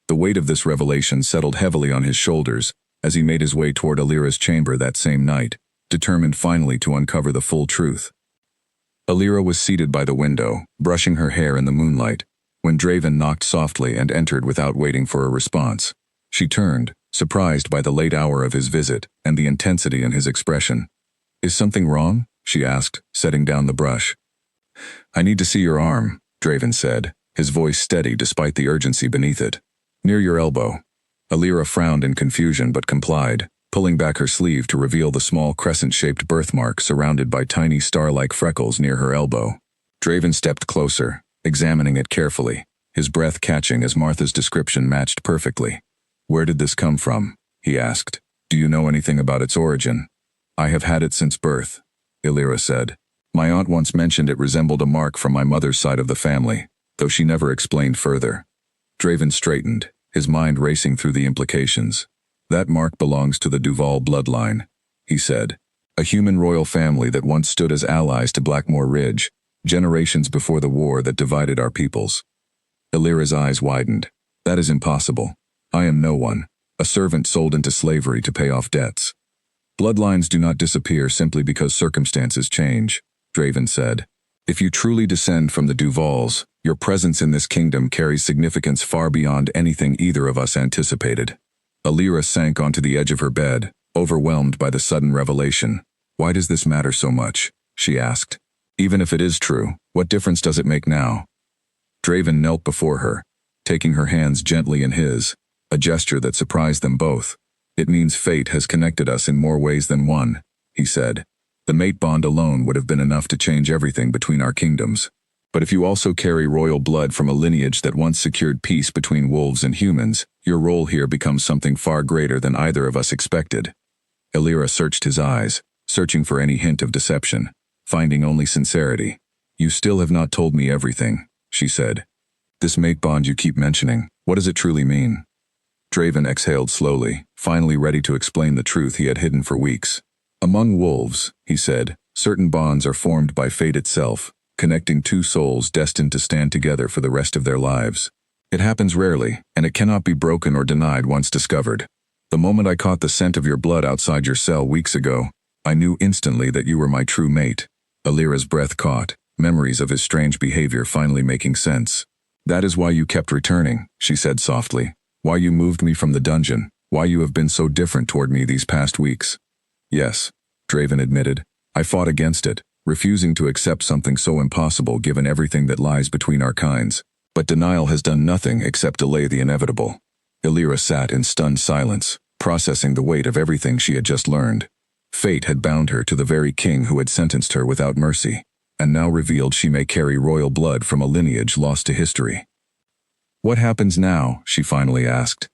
The weight of this revelation settled heavily on his shoulders as he made his way toward Alira's chamber that same night, determined finally to uncover the full truth. Alira was seated by the window, brushing her hair in the moonlight, when Draven knocked softly and entered without waiting for a response. She turned, surprised by the late hour of his visit and the intensity in his expression. "Is something wrong?" she asked, setting down the brush. "I need to see your arm," Draven said, his voice steady despite the urgency beneath it. "Near your elbow." Alira frowned in confusion but complied, pulling back her sleeve to reveal the small crescent-shaped birthmark surrounded by tiny star-like freckles near her elbow. Draven stepped closer, examining it carefully, his breath catching as Martha's description matched perfectly. "Where did this come from?" he asked. "Do you know anything about its origin?" "I have had it since birth," Alira said. "My aunt once mentioned it resembled a mark from my mother's side of the family, though she never explained further." Draven straightened, his mind racing through the implications. "That mark belongs to the Duval bloodline," he said. "A human royal family that once stood as allies to Blackmore Ridge, generations before the war that divided our peoples." Alira's eyes widened. "That is impossible. I am no one, a servant sold into slavery to pay off debts." "Bloodlines do not disappear simply because circumstances change," Draven said. "If you truly descend from the Duvals, your presence in this kingdom carries significance far beyond anything either of us anticipated." Alira sank onto the edge of her bed, overwhelmed by the sudden revelation. "Why does this matter so much?" she asked. "Even if it is true, what difference does it make now?" Draven knelt before her, taking her hands gently in his, a gesture that surprised them both. "It means fate has connected us in more ways than one," he said. "The mate bond alone would have been enough to change everything between our kingdoms. But if you also carry royal blood from a lineage that once secured peace between wolves and humans, your role here becomes something far greater than either of us expected." Alira searched his eyes, searching for any hint of deception, finding only sincerity. "You still have not told me everything," she said. "This mate bond you keep mentioning, what does it truly mean?" Draven exhaled slowly, finally ready to explain the truth he had hidden for weeks. "Among wolves," he said, "certain bonds are formed by fate itself, connecting two souls destined to stand together for the rest of their lives. It happens rarely, and it cannot be broken or denied once discovered. The moment I caught the scent of your blood outside your cell weeks ago, I knew instantly that you were my true mate." Alira's breath caught, memories of his strange behavior finally making sense. "That is why you kept returning," she said softly. "Why you moved me from the dungeon, why you have been so different toward me these past weeks." "Yes," Draven admitted. "I fought against it, refusing to accept something so impossible given everything that lies between our kinds. But denial has done nothing except delay the inevitable." Alira sat in stunned silence, processing the weight of everything she had just learned. Fate had bound her to the very king who had sentenced her without mercy, and now revealed she may carry royal blood from a lineage lost to history. "What happens now?" she finally asked.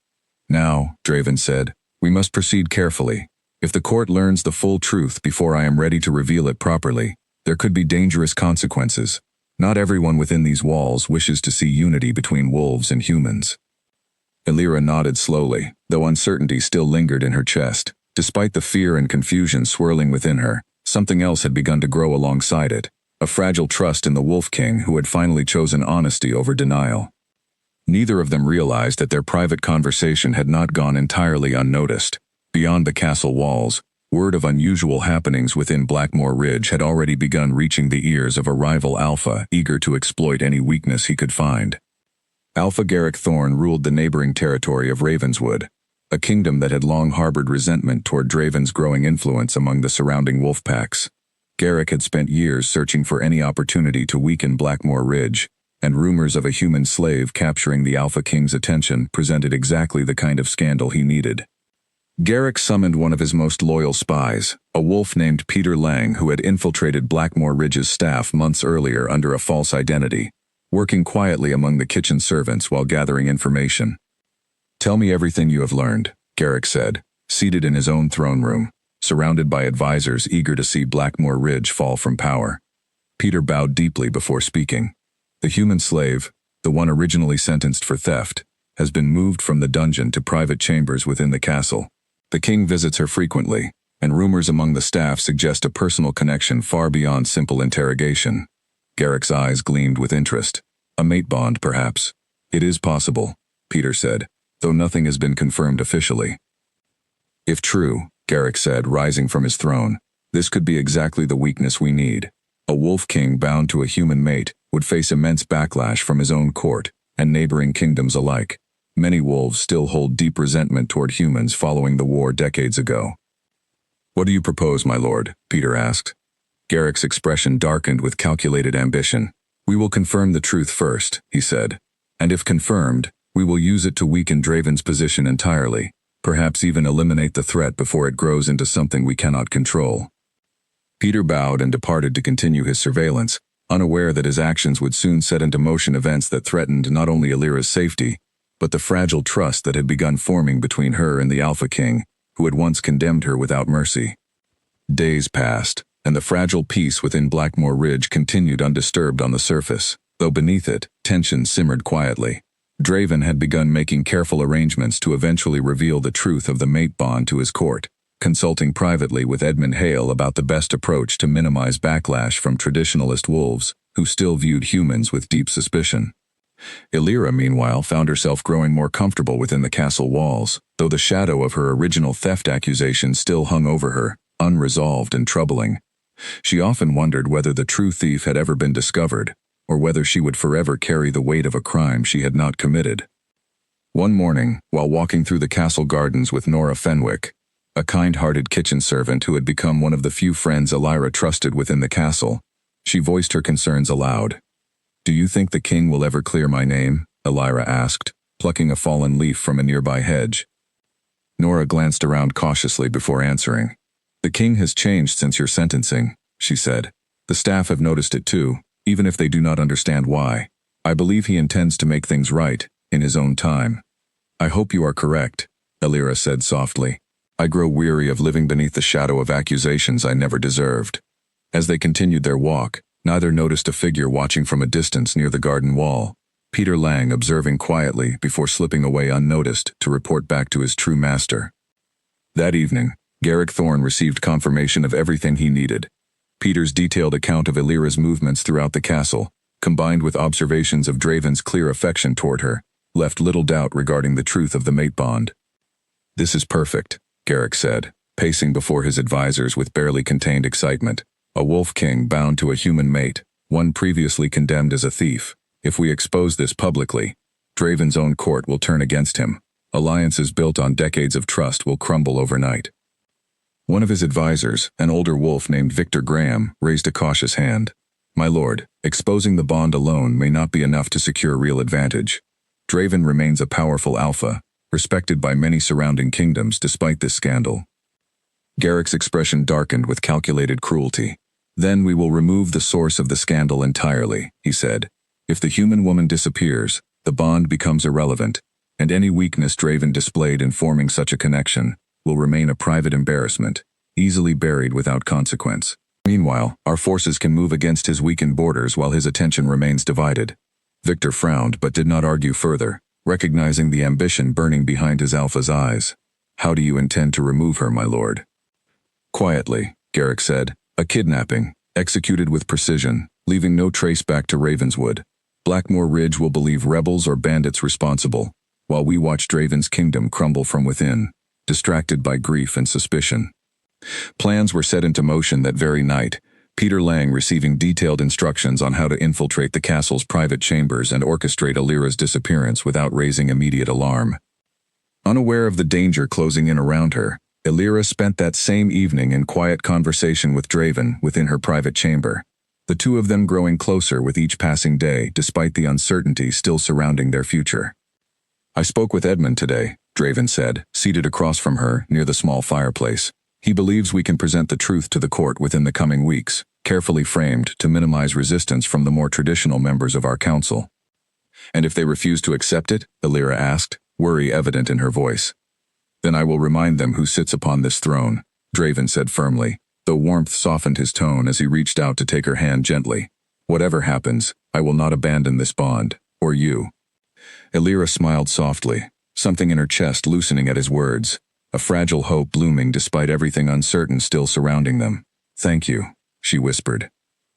"Now," Draven said, "we must proceed carefully. If the court learns the full truth before I am ready to reveal it properly, there could be dangerous consequences. Not everyone within these walls wishes to see unity between wolves and humans." Illyra nodded slowly, though uncertainty still lingered in her chest. Despite the fear and confusion swirling within her, something else had begun to grow alongside it, a fragile trust in the Wolf King who had finally chosen honesty over denial. Neither of them realized that their private conversation had not gone entirely unnoticed. Beyond the castle walls, word of unusual happenings within Blackmoor Ridge had already begun reaching the ears of a rival Alpha eager to exploit any weakness he could find. Alpha Garrick Thorne ruled the neighboring territory of Ravenswood, a kingdom that had long harbored resentment toward Draven's growing influence among the surrounding wolf packs. Garrick had spent years searching for any opportunity to weaken Blackmoor Ridge, and rumors of a human slave capturing the Alpha King's attention presented exactly the kind of scandal he needed. Garrick summoned one of his most loyal spies, a wolf named Peter Lang who had infiltrated Blackmoor Ridge's staff months earlier under a false identity, working quietly among the kitchen servants while gathering information. "Tell me everything you have learned," Garrick said, seated in his own throne room, surrounded by advisors eager to see Blackmoor Ridge fall from power. Peter bowed deeply before speaking. "The human slave, the one originally sentenced for theft, has been moved from the dungeon to private chambers within the castle. The king visits her frequently, and rumors among the staff suggest a personal connection far beyond simple interrogation." Garrick's eyes gleamed with interest. "A mate bond, perhaps." "It is possible," Peter said, "though nothing has been confirmed officially." "If true," Garrick said, rising from his throne, "this could be exactly the weakness we need. A wolf king bound to a human mate would face immense backlash from his own court and neighboring kingdoms alike. Many wolves still hold deep resentment toward humans following the war decades ago." "What do you propose, my lord?" Peter asked. Garrick's expression darkened with calculated ambition. "We will confirm the truth first," he said, "and if confirmed, we will use it to weaken Draven's position entirely, perhaps even eliminate the threat before it grows into something we cannot control." Peter bowed and departed to continue his surveillance, unaware that his actions would soon set into motion events that threatened not only Illyra's safety, but the fragile trust that had begun forming between her and the Alpha King, who had once condemned her without mercy. Days passed, and the fragile peace within Blackmoor Ridge continued undisturbed on the surface, though beneath it, tension simmered quietly. Draven had begun making careful arrangements to eventually reveal the truth of the mate bond to his court, consulting privately with Edmund Hale about the best approach to minimize backlash from traditionalist wolves, who still viewed humans with deep suspicion. Illyra, meanwhile, found herself growing more comfortable within the castle walls, though the shadow of her original theft accusation still hung over her, unresolved and troubling. She often wondered whether the true thief had ever been discovered, or whether she would forever carry the weight of a crime she had not committed. One morning, while walking through the castle gardens with Nora Fenwick, a kind-hearted kitchen servant who had become one of the few friends Illyra trusted within the castle, she voiced her concerns aloud. "Do you think the king will ever clear my name?" Illyra asked, plucking a fallen leaf from a nearby hedge. Nora glanced around cautiously before answering. "The king has changed since your sentencing," she said. "The staff have noticed it too, even if they do not understand why. I believe he intends to make things right, in his own time." "I hope you are correct," Illyra said softly. "I grow weary of living beneath the shadow of accusations I never deserved." As they continued their walk, neither noticed a figure watching from a distance near the garden wall, Peter Lang observing quietly before slipping away unnoticed to report back to his true master. That evening, Garrick Thorne received confirmation of everything he needed. Peter's detailed account of Illyra's movements throughout the castle, combined with observations of Draven's clear affection toward her, left little doubt regarding the truth of the mate bond. "This is perfect," Garrick said, pacing before his advisors with barely contained excitement. "A wolf king bound to a human mate, one previously condemned as a thief. If we expose this publicly, Draven's own court will turn against him. Alliances built on decades of trust will crumble overnight." One of his advisors, an older wolf named Victor Graham, raised a cautious hand. "My lord, exposing the bond alone may not be enough to secure real advantage. Draven remains a powerful alpha, respected by many surrounding kingdoms despite this scandal." Garrick's expression darkened with calculated cruelty. Then we will remove the source of the scandal entirely, he said. If the human woman disappears, the bond becomes irrelevant, and any weakness Draven displayed in forming such a connection will remain a private embarrassment, easily buried without consequence. Meanwhile, our forces can move against his weakened borders while his attention remains divided. Victor frowned but did not argue further, recognizing the ambition burning behind his alpha's eyes. How do you intend to remove her, my lord? Quietly, Garrick said. A kidnapping, executed with precision, leaving no trace back to Ravenswood. Blackmoor Ridge will believe rebels or bandits responsible, while we watch Draven's kingdom crumble from within, distracted by grief and suspicion. Plans were set into motion that very night, Peter Lang receiving detailed instructions on how to infiltrate the castle's private chambers and orchestrate Alira's disappearance without raising immediate alarm. Unaware of the danger closing in around her, Alira spent that same evening in quiet conversation with Draven within her private chamber, the two of them growing closer with each passing day despite the uncertainty still surrounding their future. I spoke with Edmund today, Draven said, seated across from her near the small fireplace. He believes we can present the truth to the court within the coming weeks, carefully framed to minimize resistance from the more traditional members of our council. And if they refuse to accept it? Alira asked, worry evident in her voice. Then I will remind them who sits upon this throne, Draven said firmly, though warmth softened his tone as he reached out to take her hand gently. Whatever happens, I will not abandon this bond, or you. Alira smiled softly, something in her chest loosening at his words, a fragile hope blooming despite everything uncertain still surrounding them. Thank you, she whispered.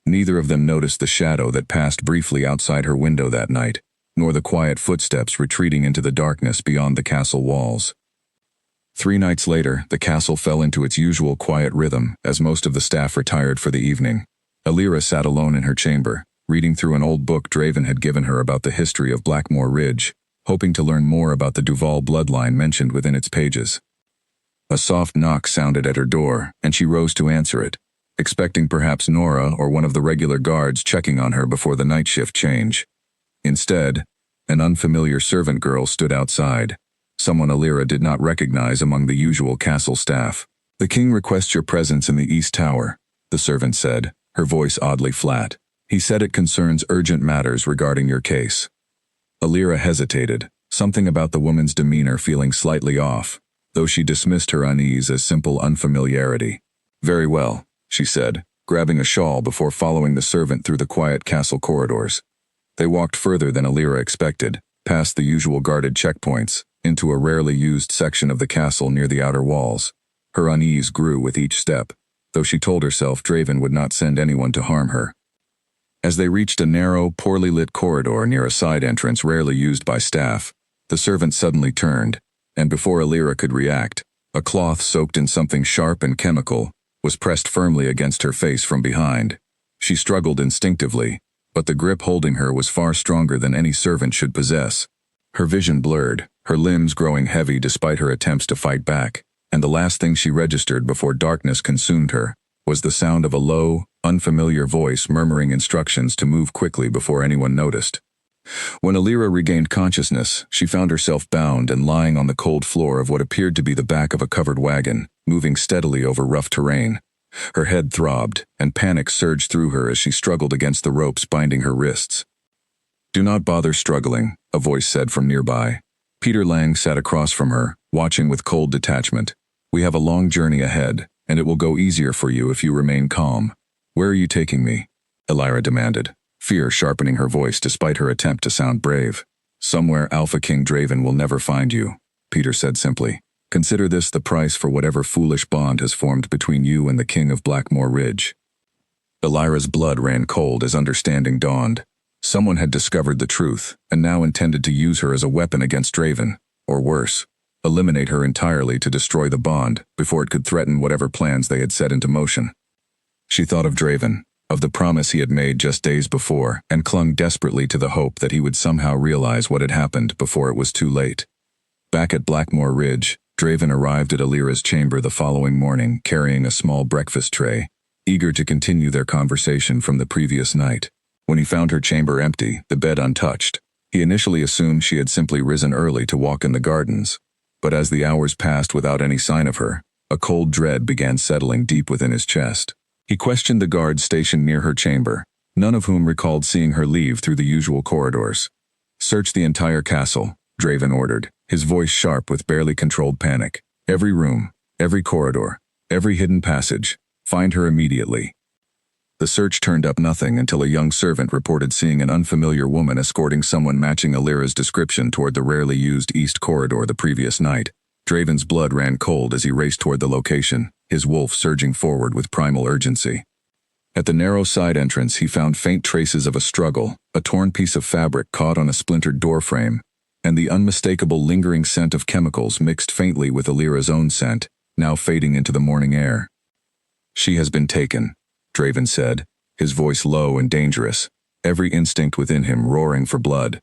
Neither of them noticed the shadow that passed briefly outside her window that night, nor the quiet footsteps retreating into the darkness beyond the castle walls. 3 nights later, the castle fell into its usual quiet rhythm as most of the staff retired for the evening. Alira sat alone in her chamber, reading through an old book Draven had given her about the history of Blackmoor Ridge, hoping to learn more about the Duval bloodline mentioned within its pages. A soft knock sounded at her door, and she rose to answer it, expecting perhaps Nora or one of the regular guards checking on her before the night shift change. Instead, an unfamiliar servant girl stood outside, someone Alira did not recognize among the usual castle staff. The king requests your presence in the East Tower, the servant said, her voice oddly flat. He said it concerns urgent matters regarding your case. Alira hesitated, something about the woman's demeanor feeling slightly off, though she dismissed her unease as simple unfamiliarity. Very well, she said, grabbing a shawl before following the servant through the quiet castle corridors. They walked further than Alira expected, past the usual guarded checkpoints, into a rarely used section of the castle near the outer walls. Her unease grew with each step, though she told herself Draven would not send anyone to harm her. As they reached a narrow, poorly lit corridor near a side entrance rarely used by staff, the servant suddenly turned, and before Alira could react, a cloth soaked in something sharp and chemical was pressed firmly against her face from behind. She struggled instinctively, but the grip holding her was far stronger than any servant should possess. Her vision blurred, her limbs growing heavy despite her attempts to fight back, and the last thing she registered before darkness consumed her was the sound of a low, unfamiliar voice murmuring instructions to move quickly before anyone noticed. When Alira regained consciousness, she found herself bound and lying on the cold floor of what appeared to be the back of a covered wagon, moving steadily over rough terrain. Her head throbbed, and panic surged through her as she struggled against the ropes binding her wrists. Do not bother struggling, a voice said from nearby. Peter Lang sat across from her, watching with cold detachment. We have a long journey ahead, and it will go easier for you if you remain calm. Where are you taking me? Alira demanded, fear sharpening her voice despite her attempt to sound brave. Somewhere Alpha King Draven will never find you, Peter said simply. Consider this the price for whatever foolish bond has formed between you and the King of Blackmoor Ridge. Alira's blood ran cold as understanding dawned. Someone had discovered the truth, and now intended to use her as a weapon against Draven, or worse, eliminate her entirely to destroy the bond before it could threaten whatever plans they had set into motion. She thought of Draven, of the promise he had made just days before, and clung desperately to the hope that he would somehow realize what had happened before it was too late. Back at Blackmoor Ridge, Draven arrived at Alira's chamber the following morning carrying a small breakfast tray, eager to continue their conversation from the previous night. When he found her chamber empty, the bed untouched, he initially assumed she had simply risen early to walk in the gardens. But as the hours passed without any sign of her, A cold dread began settling deep within his chest. He questioned the guards stationed near her chamber, none of whom recalled seeing her leave through the usual corridors. "Search the entire castle," Draven ordered, his voice sharp with barely controlled panic. "Every room, every corridor, every hidden passage. Find her immediately." The search turned up nothing until a young servant reported seeing an unfamiliar woman escorting someone matching Alira's description toward the rarely used east corridor the previous night. Draven's blood ran cold as he raced toward the location, his wolf surging forward with primal urgency. At the narrow side entrance, he found faint traces of a struggle, a torn piece of fabric caught on a splintered doorframe, and the unmistakable lingering scent of chemicals mixed faintly with Alira's own scent, now fading into the morning air. "She has been taken," Draven said, his voice low and dangerous, every instinct within him roaring for blood.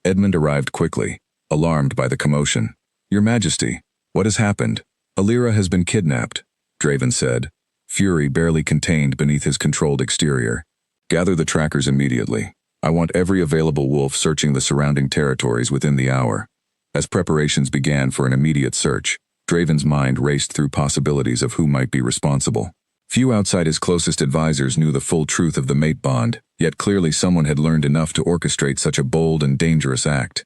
Edmund arrived quickly, alarmed by the commotion. "Your Majesty, what has happened?" "Alira has been kidnapped," Draven said, fury barely contained beneath his controlled exterior. "Gather the trackers immediately. I want every available wolf searching the surrounding territories within the hour." As preparations began for an immediate search, Draven's mind raced through possibilities of who might be responsible. Few outside his closest advisors knew the full truth of the mate bond, yet clearly someone had learned enough to orchestrate such a bold and dangerous act.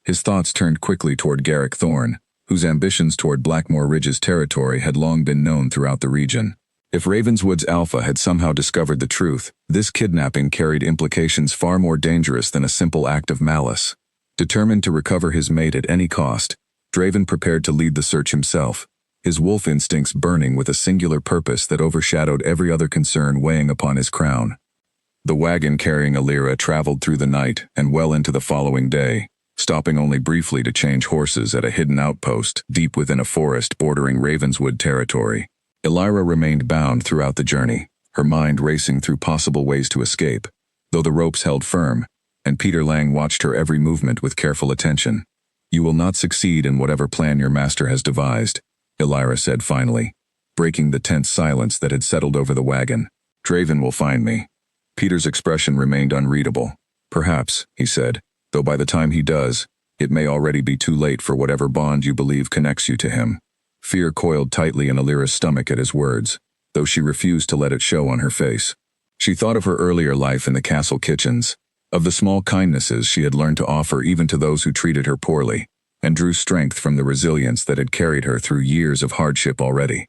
His thoughts turned quickly toward Garrick Thorne, whose ambitions toward Blackmore Ridge's territory had long been known throughout the region. If Ravenswood's Alpha had somehow discovered the truth, this kidnapping carried implications far more dangerous than a simple act of malice. Determined to recover his mate at any cost, Draven prepared to lead the search himself, his wolf instincts burning with a singular purpose that overshadowed every other concern weighing upon his crown. The wagon carrying Alira traveled through the night and well into the following day, stopping only briefly to change horses at a hidden outpost deep within a forest bordering Ravenswood territory. Alira remained bound throughout the journey, her mind racing through possible ways to escape, though the ropes held firm, and Peter Lang watched her every movement with careful attention. "You will not succeed in whatever plan your master has devised," Alira said finally, breaking the tense silence that had settled over the wagon. "Draven will find me." Peter's expression remained unreadable. "Perhaps," he said, "though by the time he does, it may already be too late for whatever bond you believe connects you to him." Fear coiled tightly in Alira's stomach at his words, though she refused to let it show on her face. She thought of her earlier life in the castle kitchens, of the small kindnesses she had learned to offer even to those who treated her poorly, and drew strength from the resilience that had carried her through years of hardship already.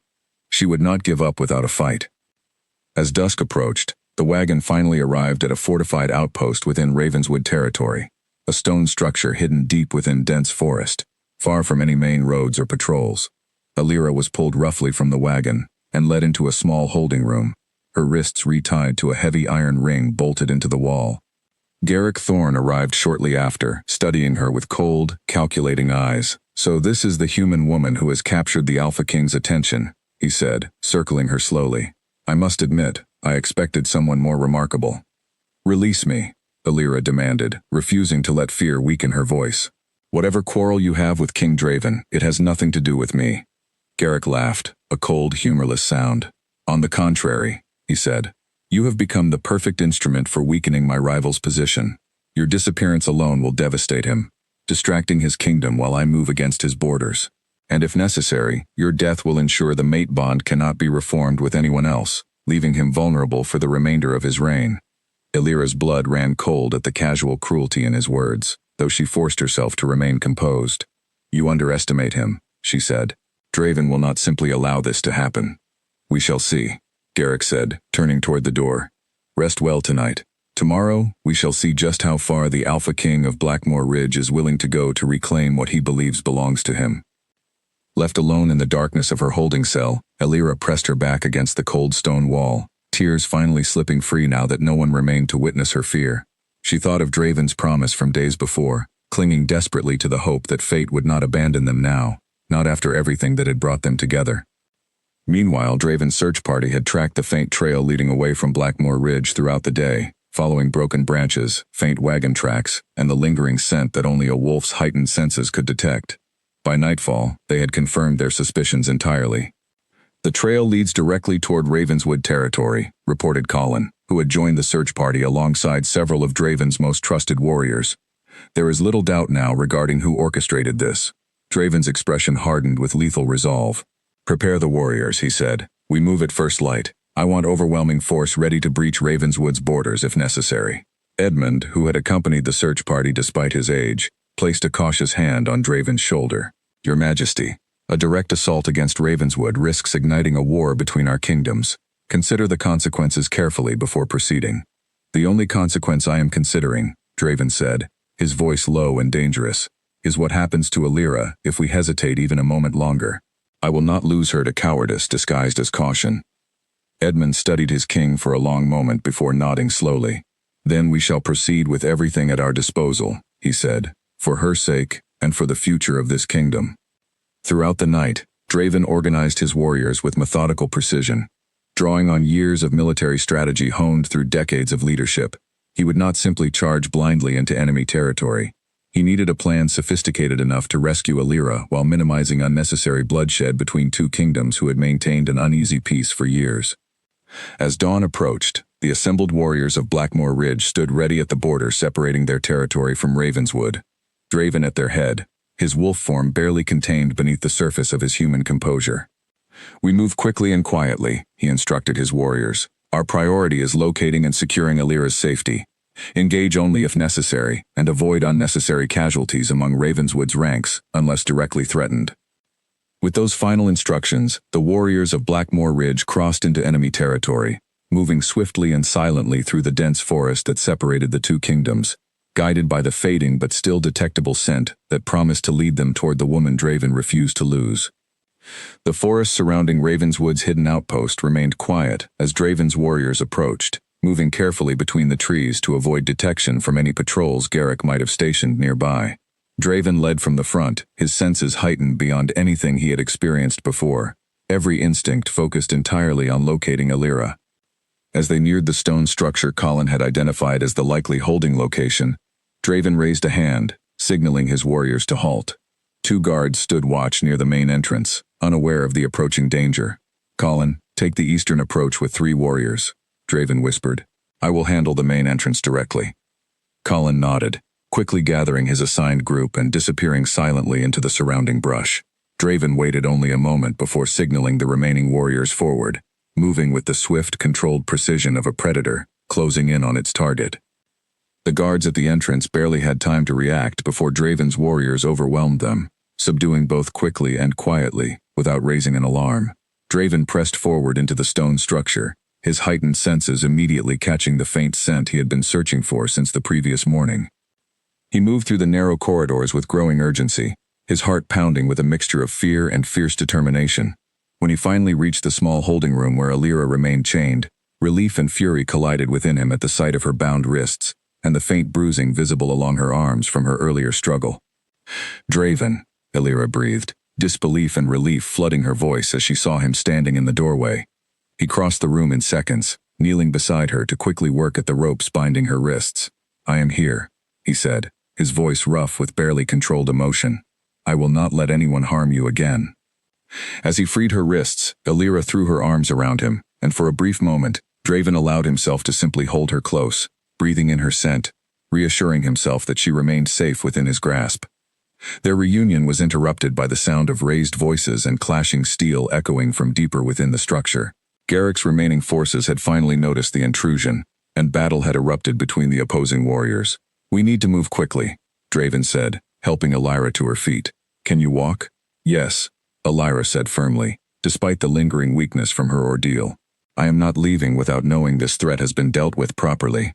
She would not give up without a fight. As dusk approached, the wagon finally arrived at a fortified outpost within Ravenswood territory, a stone structure hidden deep within dense forest, far from any main roads or patrols. Alira was pulled roughly from the wagon and led into a small holding room, her wrists retied to a heavy iron ring bolted into the wall. Garrick Thorne arrived shortly after, studying her with cold, calculating eyes. "So this is the human woman who has captured the Alpha King's attention," he said, circling her slowly. "I must admit, I expected someone more remarkable." "Release me," Alira demanded, refusing to let fear weaken her voice. "Whatever quarrel you have with King Draven, it has nothing to do with me." Garrick laughed, a cold, humorless sound. "On the contrary," he said, "you have become the perfect instrument for weakening my rival's position. Your disappearance alone will devastate him, distracting his kingdom while I move against his borders. And if necessary, your death will ensure the mate bond cannot be reformed with anyone else, leaving him vulnerable for the remainder of his reign." Alira's blood ran cold at the casual cruelty in his words, though she forced herself to remain composed. "You underestimate him," she said. "Draven will not simply allow this to happen." "We shall see," Garrick said, turning toward the door. "Rest well tonight. Tomorrow, we shall see just how far the Alpha King of Blackmore Ridge is willing to go to reclaim what he believes belongs to him." Left alone in the darkness of her holding cell, Alira pressed her back against the cold stone wall, tears finally slipping free now that no one remained to witness her fear. She thought of Draven's promise from days before, clinging desperately to the hope that fate would not abandon them now, not after everything that had brought them together. Meanwhile, Draven's search party had tracked the faint trail leading away from Blackmore Ridge throughout the day, following broken branches, faint wagon tracks, and the lingering scent that only a wolf's heightened senses could detect. By nightfall, they had confirmed their suspicions entirely. "The trail leads directly toward Ravenswood territory," reported Colin, who had joined the search party alongside several of Draven's most trusted warriors. "There is little doubt now regarding who orchestrated this." Draven's expression hardened with lethal resolve. Prepare the warriors, he said. We move at first light. I want overwhelming force ready to breach Ravenswood's borders if necessary. Edmund, who had accompanied the search party despite his age, placed a cautious hand on Draven's shoulder. Your Majesty, a direct assault against Ravenswood risks igniting a war between our kingdoms. Consider the consequences carefully before proceeding. The only consequence I am considering, Draven said, his voice low and dangerous, is what happens to Alira if we hesitate even a moment longer. I will not lose her to cowardice disguised as caution. Edmund studied his king for a long moment before nodding slowly. Then we shall proceed with everything at our disposal, he said, for her sake and for the future of this kingdom. Throughout the night, Draven organized his warriors with methodical precision. Drawing on years of military strategy honed through decades of leadership, he would not simply charge blindly into enemy territory. He needed a plan sophisticated enough to rescue Alira while minimizing unnecessary bloodshed between two kingdoms who had maintained an uneasy peace for years. As dawn approached, the assembled warriors of Blackmoor Ridge stood ready at the border separating their territory from Ravenswood. Draven at their head, his wolf form barely contained beneath the surface of his human composure. We move quickly and quietly, he instructed his warriors. Our priority is locating and securing Alira's safety. Engage only if necessary, and avoid unnecessary casualties among Ravenswood's ranks, unless directly threatened. With those final instructions, the warriors of Blackmoor Ridge crossed into enemy territory, moving swiftly and silently through the dense forest that separated the two kingdoms, guided by the fading but still detectable scent that promised to lead them toward the woman Draven refused to lose. The forest surrounding Ravenswood's hidden outpost remained quiet as Draven's warriors approached, moving carefully between the trees to avoid detection from any patrols Garrick might have stationed nearby. Draven led from the front, his senses heightened beyond anything he had experienced before, every instinct focused entirely on locating Alira. As they neared the stone structure Colin had identified as the likely holding location, Draven raised a hand, signaling his warriors to halt. Two guards stood watch near the main entrance, unaware of the approaching danger. Colin, take the eastern approach with 3 warriors, Draven whispered. I will handle the main entrance directly. Colin nodded, quickly gathering his assigned group and disappearing silently into the surrounding brush. Draven waited only a moment before signaling the remaining warriors forward, moving with the swift, controlled precision of a predator, closing in on its target. The guards at the entrance barely had time to react before Draven's warriors overwhelmed them, subduing both quickly and quietly, without raising an alarm. Draven pressed forward into the stone structure, his heightened senses immediately catching the faint scent he had been searching for since the previous morning. He moved through the narrow corridors with growing urgency, his heart pounding with a mixture of fear and fierce determination. When he finally reached the small holding room where Alira remained chained, relief and fury collided within him at the sight of her bound wrists, and the faint bruising visible along her arms from her earlier struggle. Draven, Alira breathed, disbelief and relief flooding her voice as she saw him standing in the doorway. He crossed the room in seconds, kneeling beside her to quickly work at the ropes binding her wrists. I am here, he said, his voice rough with barely controlled emotion. I will not let anyone harm you again. As he freed her wrists, Alira threw her arms around him, and for a brief moment, Draven allowed himself to simply hold her close, breathing in her scent, reassuring himself that she remained safe within his grasp. Their reunion was interrupted by the sound of raised voices and clashing steel echoing from deeper within the structure. Garrick's remaining forces had finally noticed the intrusion, and battle had erupted between the opposing warriors. We need to move quickly, Draven said, helping Alira to her feet. Can you walk? Yes, Alira said firmly, despite the lingering weakness from her ordeal. I am not leaving without knowing this threat has been dealt with properly.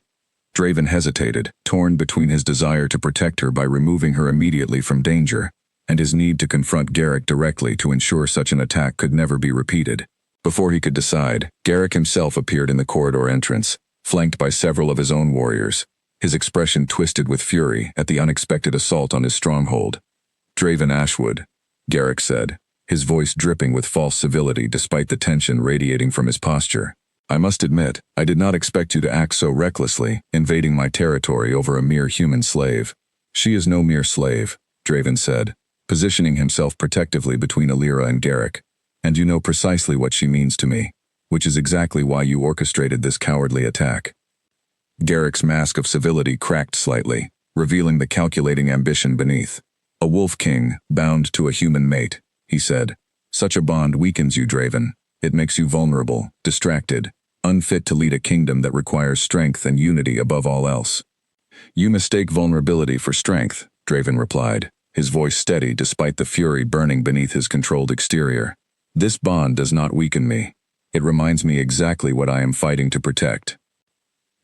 Draven hesitated, torn between his desire to protect her by removing her immediately from danger, and his need to confront Garrick directly to ensure such an attack could never be repeated. Before he could decide, Garrick himself appeared in the corridor entrance, flanked by several of his own warriors, his expression twisted with fury at the unexpected assault on his stronghold. Draven Ashwood, Garrick said, his voice dripping with false civility despite the tension radiating from his posture. I must admit, I did not expect you to act so recklessly, invading my territory over a mere human slave. She is no mere slave, Draven said, positioning himself protectively between Alira and Garrick. And you know precisely what she means to me, which is exactly why you orchestrated this cowardly attack. Garrick's mask of civility cracked slightly, revealing the calculating ambition beneath. A wolf king, bound to a human mate, he said, Such a bond weakens you, Draven. It makes you vulnerable, distracted, unfit to lead a kingdom that requires strength and unity above all else. You mistake vulnerability for strength, Draven replied, his voice steady despite the fury burning beneath his controlled exterior. This bond does not weaken me. It reminds me exactly what I am fighting to protect.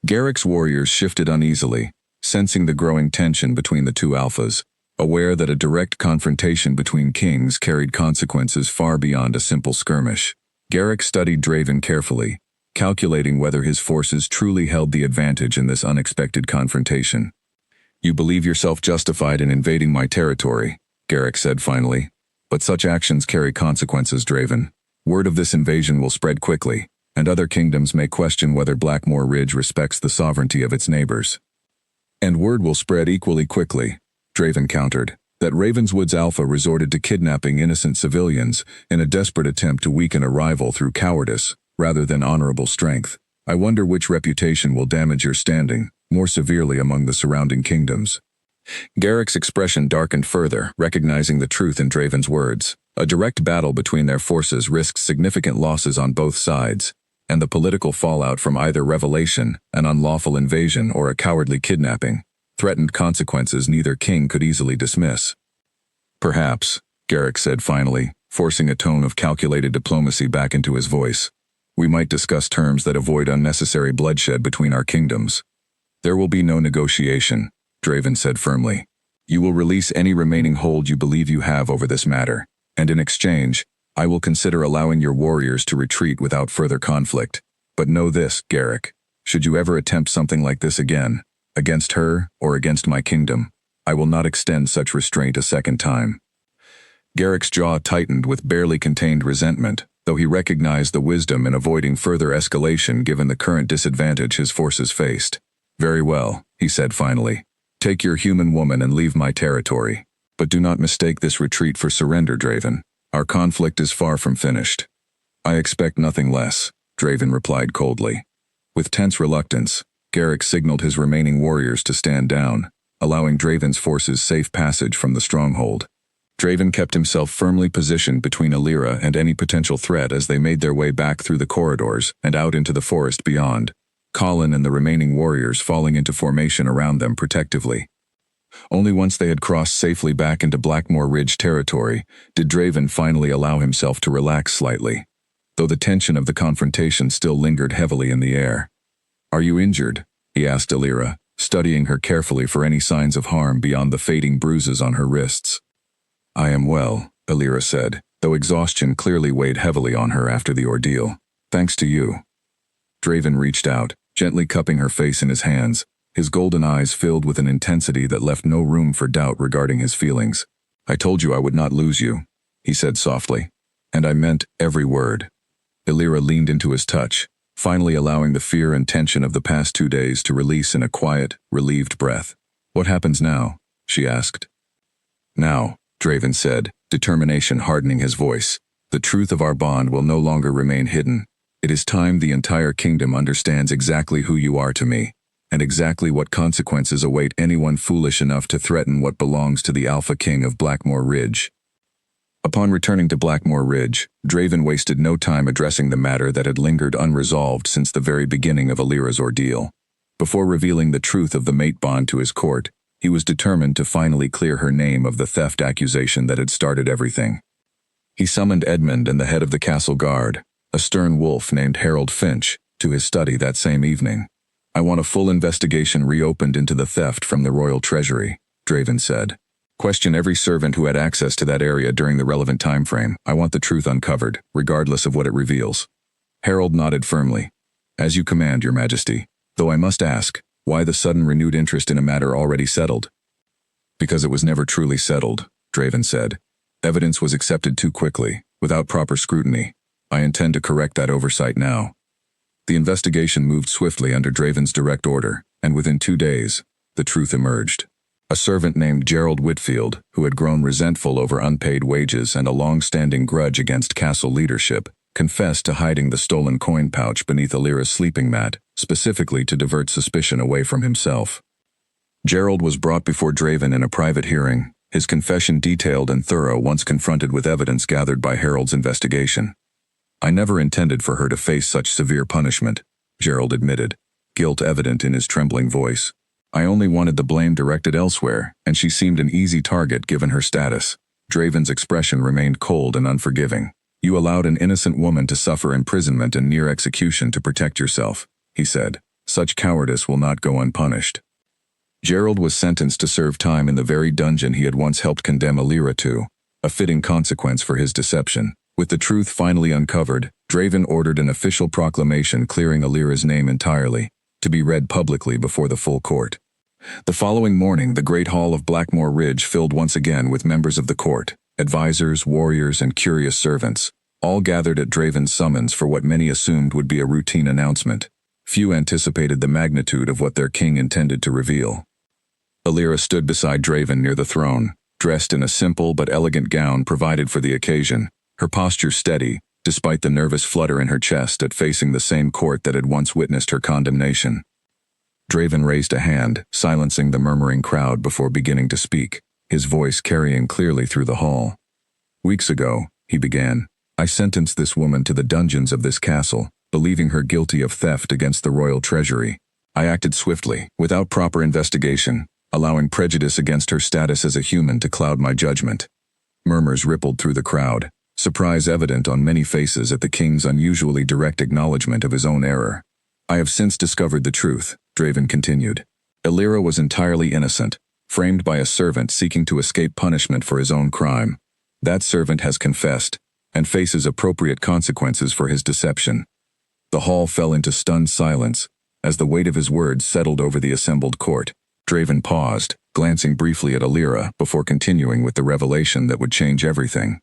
Garrick's warriors shifted uneasily, sensing the growing tension between the two alphas, aware that a direct confrontation between kings carried consequences far beyond a simple skirmish. Garrick studied Draven carefully, calculating whether his forces truly held the advantage in this unexpected confrontation. You believe yourself justified in invading my territory, Garrick said finally. But such actions carry consequences, Draven. Word of this invasion will spread quickly, and other kingdoms may question whether Blackmoor Ridge respects the sovereignty of its neighbors. And word will spread equally quickly, Draven countered, that Ravenswood's Alpha resorted to kidnapping innocent civilians in a desperate attempt to weaken a rival through cowardice, rather than honorable strength. I wonder which reputation will damage your standing more severely among the surrounding kingdoms. Garrick's expression darkened further, recognizing the truth in Draven's words. A direct battle between their forces risks significant losses on both sides, and the political fallout from either revelation, an unlawful invasion, or a cowardly kidnapping threatened consequences neither king could easily dismiss. Perhaps, Garrick said finally, forcing a tone of calculated diplomacy back into his voice, we might discuss terms that avoid unnecessary bloodshed between our kingdoms. There will be no negotiation, Draven said firmly. You will release any remaining hold you believe you have over this matter, and in exchange, I will consider allowing your warriors to retreat without further conflict. But know this, Garrick, should you ever attempt something like this again, against her or against my kingdom, I will not extend such restraint a second time. Garrick's jaw tightened with barely contained resentment, though he recognized the wisdom in avoiding further escalation given the current disadvantage his forces faced. Very well, he said finally. Take your human woman and leave my territory. But do not mistake this retreat for surrender, Draven. Our conflict is far from finished. I expect nothing less, Draven replied coldly. With tense reluctance, Garrick signaled his remaining warriors to stand down, allowing Draven's forces safe passage from the stronghold. Draven kept himself firmly positioned between Alira and any potential threat as they made their way back through the corridors and out into the forest beyond, Colin and the remaining warriors falling into formation around them protectively. Only once they had crossed safely back into Blackmoor Ridge territory did Draven finally allow himself to relax slightly, though the tension of the confrontation still lingered heavily in the air. Are you injured? He asked Alira, studying her carefully for any signs of harm beyond the fading bruises on her wrists. I am well, Alira said, though exhaustion clearly weighed heavily on her after the ordeal. Thanks to you. Draven reached out, gently cupping her face in his hands, his golden eyes filled with an intensity that left no room for doubt regarding his feelings. I told you I would not lose you, he said softly, and I meant every word. Alira leaned into his touch, finally allowing the fear and tension of the past 2 days to release in a quiet, relieved breath. What happens now? She asked. Now, Draven said, determination hardening his voice. The truth of our bond will no longer remain hidden. It is time the entire kingdom understands exactly who you are to me, and exactly what consequences await anyone foolish enough to threaten what belongs to the Alpha King of Blackmoor Ridge. Upon returning to Blackmoor Ridge, Draven wasted no time addressing the matter that had lingered unresolved since the very beginning of Alira's ordeal. Before revealing the truth of the mate bond to his court, he was determined to finally clear her name of the theft accusation that had started everything. He summoned Edmund and the head of the castle guard, a stern wolf named Harold Finch, to his study that same evening. I want a full investigation reopened into the theft from the royal treasury, Draven said. Question every servant who had access to that area during the relevant time frame. I want the truth uncovered, regardless of what it reveals. Harold nodded firmly. As you command, Your Majesty. Though I must ask, why the sudden renewed interest in a matter already settled? Because it was never truly settled, Draven said. Evidence was accepted too quickly, without proper scrutiny. I intend to correct that oversight now. The investigation moved swiftly under Draven's direct order, and within 2 days, the truth emerged. A servant named Gerald Whitfield, who had grown resentful over unpaid wages and a long-standing grudge against castle leadership, confessed to hiding the stolen coin pouch beneath Alira's sleeping mat, specifically to divert suspicion away from himself. Gerald was brought before Draven in a private hearing, his confession detailed and thorough once confronted with evidence gathered by Harold's investigation. "I never intended for her to face such severe punishment," Gerald admitted, guilt evident in his trembling voice. "I only wanted the blame directed elsewhere, and she seemed an easy target given her status." Draven's expression remained cold and unforgiving. "You allowed an innocent woman to suffer imprisonment and near execution to protect yourself," he said. "Such cowardice will not go unpunished." Gerald was sentenced to serve time in the very dungeon he had once helped condemn Alira to, a fitting consequence for his deception. With the truth finally uncovered, Draven ordered an official proclamation clearing Alira's name entirely, to be read publicly before the full court. The following morning, the Great Hall of Blackmore Ridge filled once again with members of the court, advisors, warriors, and curious servants, all gathered at Draven's summons for what many assumed would be a routine announcement. Few anticipated the magnitude of what their king intended to reveal. Alira stood beside Draven near the throne, dressed in a simple but elegant gown provided for the occasion, her posture steady, despite the nervous flutter in her chest at facing the same court that had once witnessed her condemnation. Draven raised a hand, silencing the murmuring crowd before beginning to speak, his voice carrying clearly through the hall. "Weeks ago," he began, "I sentenced this woman to the dungeons of this castle, believing her guilty of theft against the royal treasury. I acted swiftly, without proper investigation, allowing prejudice against her status as a human to cloud my judgment." Murmurs rippled through the crowd, surprise evident on many faces at the king's unusually direct acknowledgement of his own error. "I have since discovered the truth," Draven continued. "Alira was entirely innocent, framed by a servant seeking to escape punishment for his own crime. That servant has confessed, and faces appropriate consequences for his deception." The hall fell into stunned silence, as the weight of his words settled over the assembled court. Draven paused, glancing briefly at Alira before continuing with the revelation that would change everything.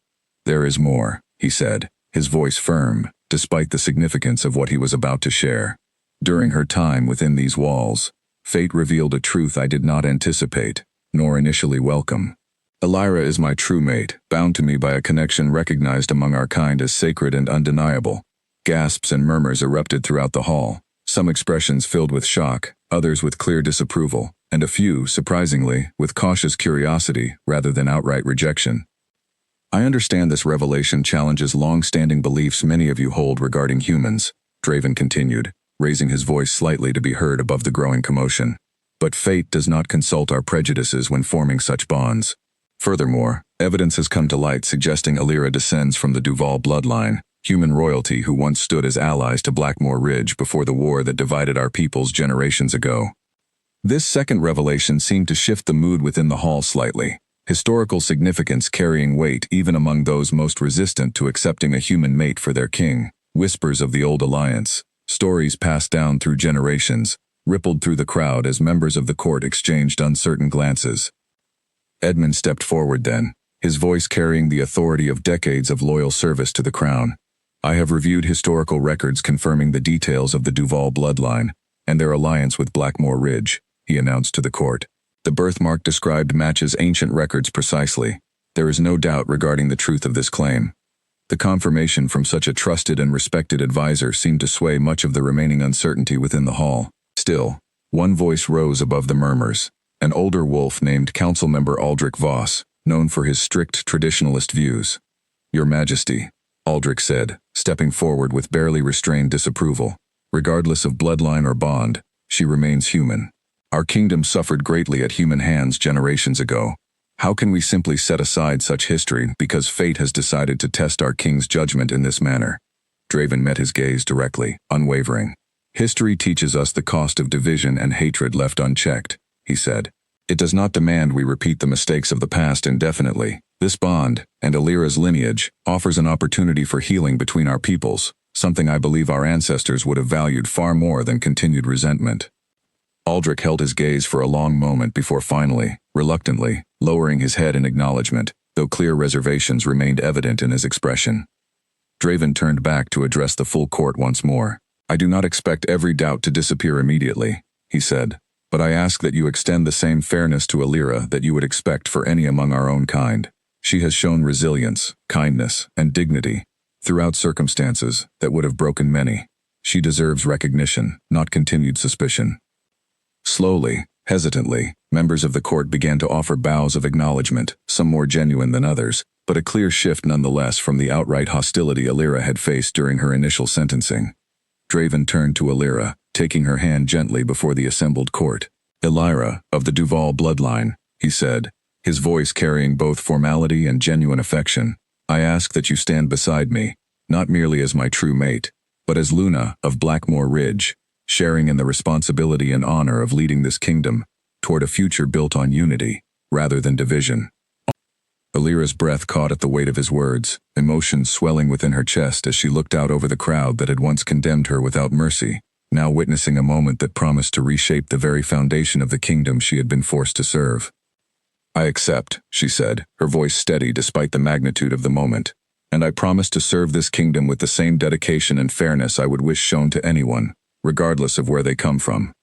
"There is more," he said, his voice firm, despite the significance of what he was about to share. "During her time within these walls, fate revealed a truth I did not anticipate, nor initially welcome. Alira is my true mate, bound to me by a connection recognized among our kind as sacred and undeniable." Gasps and murmurs erupted throughout the hall, some expressions filled with shock, others with clear disapproval, and a few, surprisingly, with cautious curiosity rather than outright rejection. "I understand this revelation challenges long-standing beliefs many of you hold regarding humans," Draven continued, raising his voice slightly to be heard above the growing commotion. "But fate does not consult our prejudices when forming such bonds. Furthermore, evidence has come to light suggesting Alira descends from the Duval bloodline, human royalty who once stood as allies to Blackmore Ridge before the war that divided our peoples generations ago." This second revelation seemed to shift the mood within the hall slightly, historical significance carrying weight even among those most resistant to accepting a human mate for their king. Whispers of the old alliance, stories passed down through generations, rippled through the crowd as members of the court exchanged uncertain glances. Edmund stepped forward then, his voice carrying the authority of decades of loyal service to the crown. "I have reviewed historical records confirming the details of the Duval bloodline and their alliance with Blackmore Ridge," he announced to the court. "The birthmark described matches ancient records precisely. There is no doubt regarding the truth of this claim." The confirmation from such a trusted and respected advisor seemed to sway much of the remaining uncertainty within the hall. Still, one voice rose above the murmurs, an older wolf named Councilmember Aldrich Voss, known for his strict traditionalist views. "Your Majesty," Aldrich said, stepping forward with barely restrained disapproval. "Regardless of bloodline or bond, she remains human. Our kingdom suffered greatly at human hands generations ago. How can we simply set aside such history because fate has decided to test our king's judgment in this manner?" Draven met his gaze directly, unwavering. "History teaches us the cost of division and hatred left unchecked," he said. "It does not demand we repeat the mistakes of the past indefinitely. This bond, and Alira's lineage, offers an opportunity for healing between our peoples, something I believe our ancestors would have valued far more than continued resentment." Aldrich held his gaze for a long moment before finally, reluctantly, lowering his head in acknowledgement, though clear reservations remained evident in his expression. Draven turned back to address the full court once more. "I do not expect every doubt to disappear immediately," he said, "but I ask that you extend the same fairness to Alira that you would expect for any among our own kind. She has shown resilience, kindness, and dignity throughout circumstances that would have broken many. She deserves recognition, not continued suspicion." Slowly, Hesitantly, members of the court began to offer bows of acknowledgement, some more genuine than others, but a clear shift nonetheless from the outright hostility Alira had faced during her initial sentencing. Draven turned to Alira, taking her hand gently before the assembled court. "Elira, of the Duval bloodline," he said, his voice carrying both formality and genuine affection. "I ask that you stand beside me, not merely as my true mate, but as Luna of Blackmore Ridge, sharing in the responsibility and honor of leading this kingdom toward a future built on unity, rather than division." Alira's breath caught at the weight of his words, emotions swelling within her chest as she looked out over the crowd that had once condemned her without mercy, now witnessing a moment that promised to reshape the very foundation of the kingdom she had been forced to serve. "I accept," she said, her voice steady despite the magnitude of the moment, "and I promise to serve this kingdom with the same dedication and fairness I would wish shown to anyone, regardless of where they come from."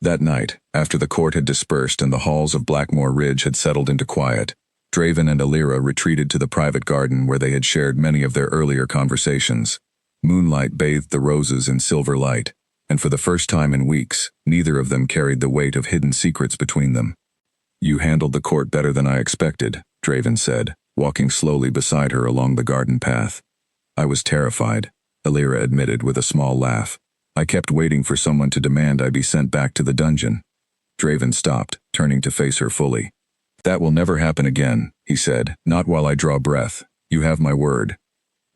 That night, after the court had dispersed and the halls of Blackmore Ridge had settled into quiet, Draven and Alira retreated to the private garden where they had shared many of their earlier conversations. Moonlight bathed the roses in silver light, and for the first time in weeks, neither of them carried the weight of hidden secrets between them. "You handled the court better than I expected," Draven said, walking slowly beside her along the garden path. "I was terrified," Alira admitted with a small laugh. "I kept waiting for someone to demand I be sent back to the dungeon." Draven stopped, turning to face her fully. "That will never happen again," he said, "not while I draw breath. You have my word."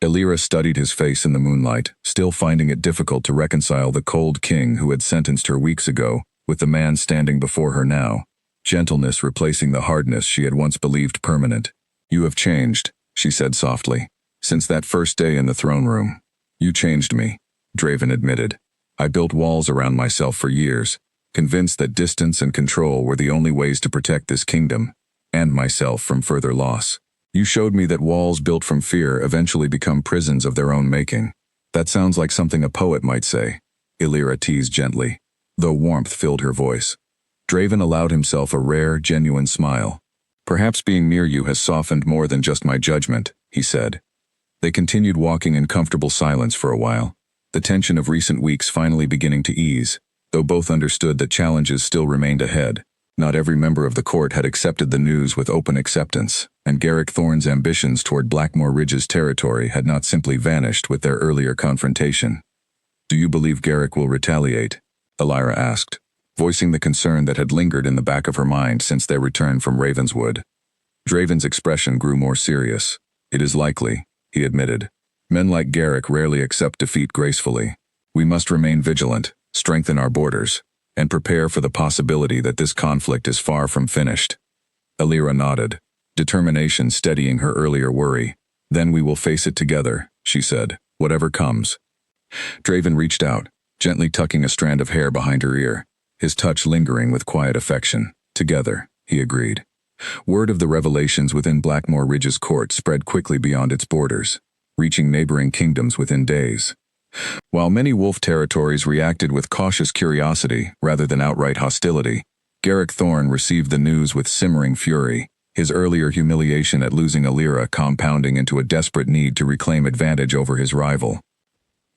Alira studied his face in the moonlight, still finding it difficult to reconcile the cold king who had sentenced her weeks ago with the man standing before her now, gentleness replacing the hardness she had once believed permanent. "You have changed," she said softly, "since that first day in the throne room." "You changed me," Draven admitted. "I built walls around myself for years, convinced that distance and control were the only ways to protect this kingdom, and myself from further loss. You showed me that walls built from fear eventually become prisons of their own making." "That sounds like something a poet might say," Alira teased gently, though warmth filled her voice. Draven allowed himself a rare, genuine smile. "Perhaps being near you has softened more than just my judgment," he said. They continued walking in comfortable silence for a while, the tension of recent weeks finally beginning to ease, though both understood that challenges still remained ahead. Not every member of the court had accepted the news with open acceptance, and Garrick Thorne's ambitions toward Blackmore Ridge's territory had not simply vanished with their earlier confrontation. "Do you believe Garrick will retaliate?" Alira asked, voicing the concern that had lingered in the back of her mind since their return from Ravenswood. Draven's expression grew more serious. "It is likely," he admitted. "Men like Garrick rarely accept defeat gracefully. We must remain vigilant, strengthen our borders, and prepare for the possibility that this conflict is far from finished." Alira nodded, determination steadying her earlier worry. "Then we will face it together," she said, "whatever comes." Draven reached out, gently tucking a strand of hair behind her ear, his touch lingering with quiet affection. "Together," he agreed. Word of the revelations within Blackmore Ridge's court spread quickly beyond its borders, reaching neighboring kingdoms within days. While many wolf territories reacted with cautious curiosity rather than outright hostility, Garrick Thorne received the news with simmering fury, his earlier humiliation at losing Alira compounding into a desperate need to reclaim advantage over his rival.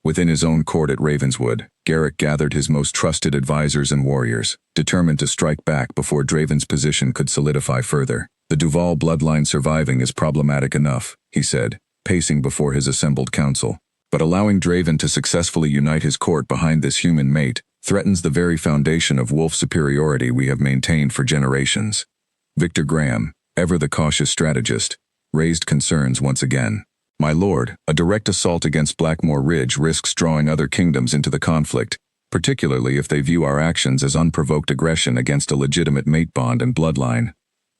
Within his own court at Ravenswood, Garrick gathered his most trusted advisors and warriors, determined to strike back before Draven's position could solidify further. "The Duval bloodline surviving is problematic enough," he said, pacing before his assembled council. "But allowing Draven to successfully unite his court behind this human mate threatens the very foundation of wolf superiority we have maintained for generations." Victor Graham, ever the cautious strategist, raised concerns once again. "My lord, a direct assault against Blackmore Ridge risks drawing other kingdoms into the conflict, particularly if they view our actions as unprovoked aggression against a legitimate mate bond and bloodline."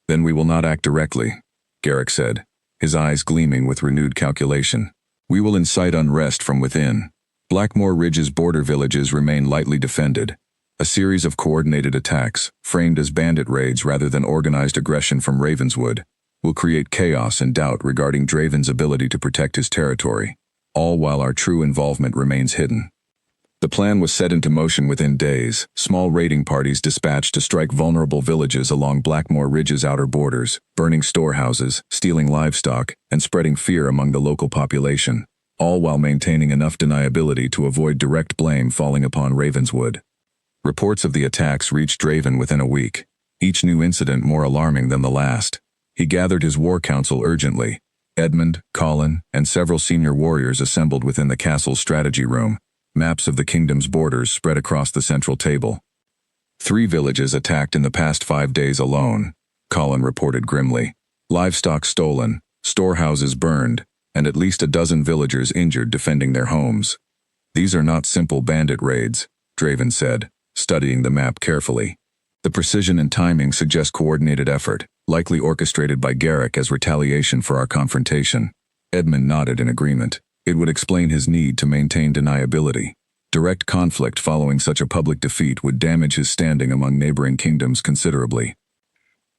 "Then we will not act directly," Garrick said, his eyes gleaming with renewed calculation. "We will incite unrest from within." Blackmore Ridge's border villages remain lightly defended. A series of coordinated attacks, framed as bandit raids rather than organized aggression from Ravenswood, will create chaos and doubt regarding Draven's ability to protect his territory, all while our true involvement remains hidden. The plan was set into motion within days, small raiding parties dispatched to strike vulnerable villages along Blackmore Ridge's outer borders, burning storehouses, stealing livestock, and spreading fear among the local population, all while maintaining enough deniability to avoid direct blame falling upon Ravenswood. Reports of the attacks reached Draven within a week, each new incident more alarming than the last. He gathered his war council urgently. Edmund, Colin, and several senior warriors assembled within the castle's strategy room. Maps of the kingdom's borders spread across the central table. 3 villages attacked in the past 5 days alone, Colin reported grimly. Livestock stolen, storehouses burned, and at least a dozen villagers injured defending their homes. These are not simple bandit raids, Draven said, studying the map carefully. The precision and timing suggest coordinated effort, likely orchestrated by Garrick as retaliation for our confrontation. Edmund nodded in agreement. It would explain his need to maintain deniability. Direct conflict following such a public defeat would damage his standing among neighboring kingdoms considerably.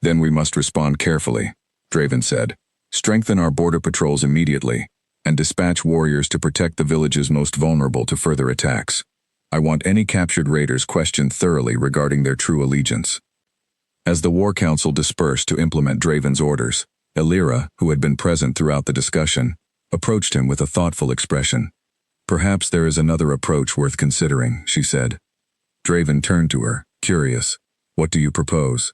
Then we must respond carefully, Draven said. Strengthen our border patrols immediately, and dispatch warriors to protect the villages most vulnerable to further attacks. I want any captured raiders questioned thoroughly regarding their true allegiance. As the War Council dispersed to implement Draven's orders, Elira, who had been present throughout the discussion, approached him with a thoughtful expression. Perhaps there is another approach worth considering, she said. Draven turned to her, curious. What do you propose?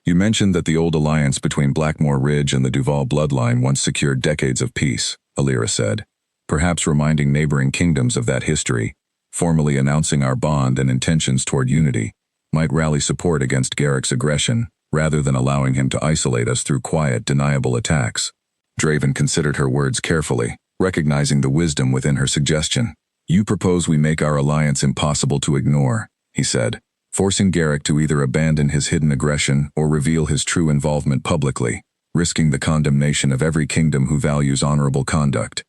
You mentioned that the old alliance between Blackmore Ridge and the Duval bloodline once secured decades of peace, Elira said. Perhaps reminding neighboring kingdoms of that history, formally announcing our bond and intentions toward unity, might rally support against Garrick's aggression, rather than allowing him to isolate us through quiet, deniable attacks. Draven considered her words carefully, recognizing the wisdom within her suggestion. You propose we make our alliance impossible to ignore, he said, forcing Garrick to either abandon his hidden aggression or reveal his true involvement publicly, risking the condemnation of every kingdom who values honorable conduct.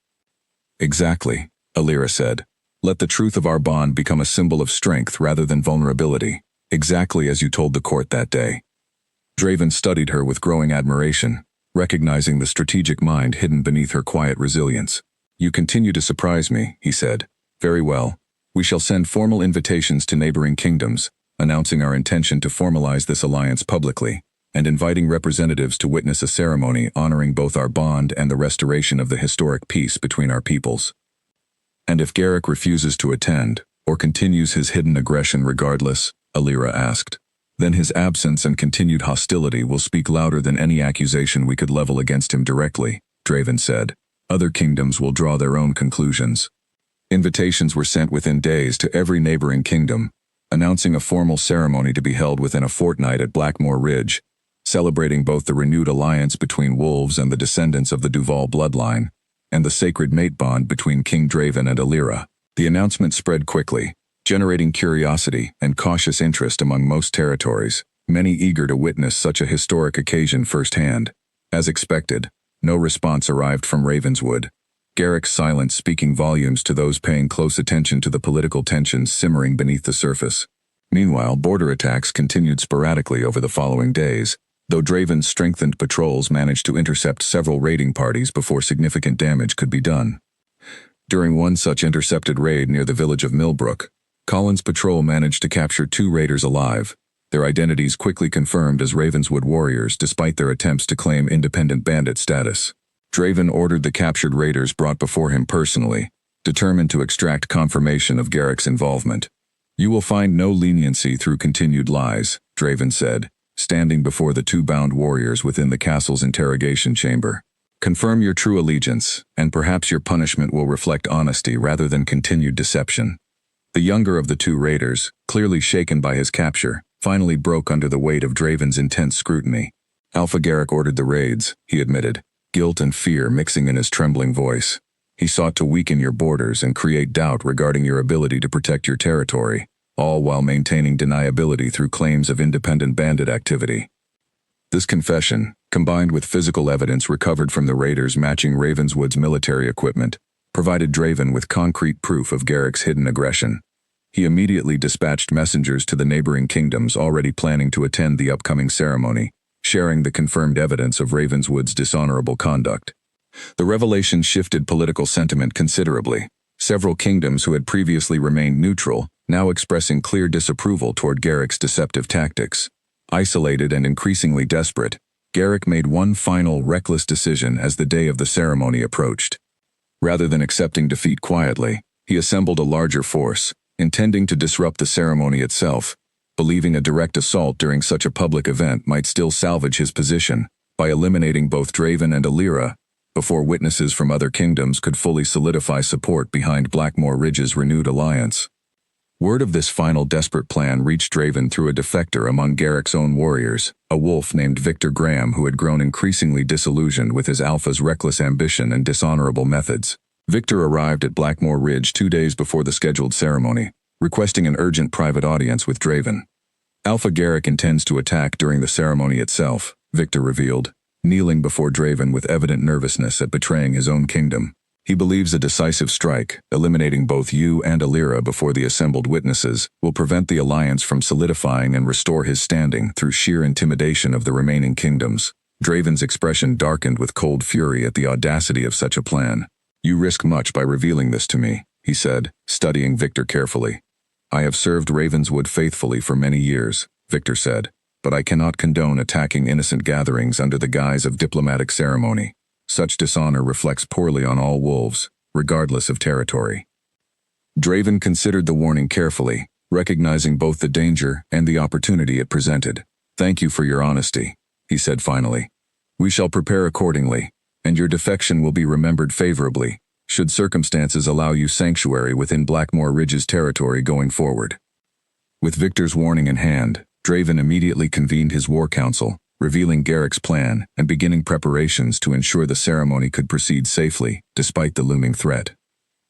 Exactly, Elira said. Let the truth of our bond become a symbol of strength rather than vulnerability, exactly as you told the court that day. Draven studied her with growing admiration, recognizing the strategic mind hidden beneath her quiet resilience. You continue to surprise me, he said. Very well. We shall send formal invitations to neighboring kingdoms, announcing our intention to formalize this alliance publicly, and inviting representatives to witness a ceremony honoring both our bond and the restoration of the historic peace between our peoples. And if Garrick refuses to attend, or continues his hidden aggression regardless, Elira asked, then his absence and continued hostility will speak louder than any accusation we could level against him directly, Draven said. Other kingdoms will draw their own conclusions. Invitations were sent within days to every neighboring kingdom, announcing a formal ceremony to be held within a fortnight at Blackmore Ridge, celebrating both the renewed alliance between wolves and the descendants of the Duval bloodline, and the sacred mate bond between King Draven and Elira. The announcement spread quickly, generating curiosity and cautious interest among most territories, many eager to witness such a historic occasion firsthand. As expected, no response arrived from Ravenswood, Garrick's silence speaking volumes to those paying close attention to the political tensions simmering beneath the surface. Meanwhile, border attacks continued sporadically over the following days, though Draven's strengthened patrols managed to intercept several raiding parties before significant damage could be done. During one such intercepted raid near the village of Millbrook, Colin's patrol managed to capture 2 raiders alive, their identities quickly confirmed as Ravenswood warriors despite their attempts to claim independent bandit status. Draven ordered the captured raiders brought before him personally, determined to extract confirmation of Garrick's involvement. You will find no leniency through continued lies, Draven said, standing before the 2 bound warriors within the castle's interrogation chamber. Confirm your true allegiance, and perhaps your punishment will reflect honesty rather than continued deception. The younger of the 2 raiders, clearly shaken by his capture, finally broke under the weight of Draven's intense scrutiny. Alpha Garrick ordered the raids, he admitted, guilt and fear mixing in his trembling voice. He sought to weaken your borders and create doubt regarding your ability to protect your territory, all while maintaining deniability through claims of independent bandit activity. This confession, combined with physical evidence recovered from the raiders matching Ravenswood's military equipment, provided Draven with concrete proof of Garrick's hidden aggression. He immediately dispatched messengers to the neighboring kingdoms already planning to attend the upcoming ceremony, sharing the confirmed evidence of Ravenswood's dishonorable conduct. The revelation shifted political sentiment considerably, several kingdoms who had previously remained neutral, now expressing clear disapproval toward Garrick's deceptive tactics. Isolated and increasingly desperate, Garrick made one final reckless decision as the day of the ceremony approached. Rather than accepting defeat quietly, he assembled a larger force, intending to disrupt the ceremony itself, believing a direct assault during such a public event might still salvage his position by eliminating both Draven and Alira before witnesses from other kingdoms could fully solidify support behind Blackmore Ridge's renewed alliance. Word of this final desperate plan reached Draven through a defector among Garrick's own warriors, a wolf named Victor Graham who had grown increasingly disillusioned with his alpha's reckless ambition and dishonorable methods. Victor arrived at Blackmore Ridge 2 days before the scheduled ceremony, requesting an urgent private audience with Draven. Alpha Garrick intends to attack during the ceremony itself, Victor revealed, kneeling before Draven with evident nervousness at betraying his own kingdom. He believes a decisive strike, eliminating both you and Alira before the assembled witnesses, will prevent the alliance from solidifying and restore his standing through sheer intimidation of the remaining kingdoms. Draven's expression darkened with cold fury at the audacity of such a plan. "You risk much by revealing this to me," he said, studying Victor carefully. "I have served Ravenswood faithfully for many years," Victor said, "but I cannot condone attacking innocent gatherings under the guise of diplomatic ceremony. Such dishonor reflects poorly on all wolves, regardless of territory." Draven considered the warning carefully, recognizing both the danger and the opportunity it presented. "Thank you for your honesty," he said finally. "We shall prepare accordingly, and your defection will be remembered favorably, should circumstances allow you sanctuary within Blackmore Ridge's territory going forward." With Victor's warning in hand, Draven immediately convened his war council, revealing Garrick's plan and beginning preparations to ensure the ceremony could proceed safely, despite the looming threat.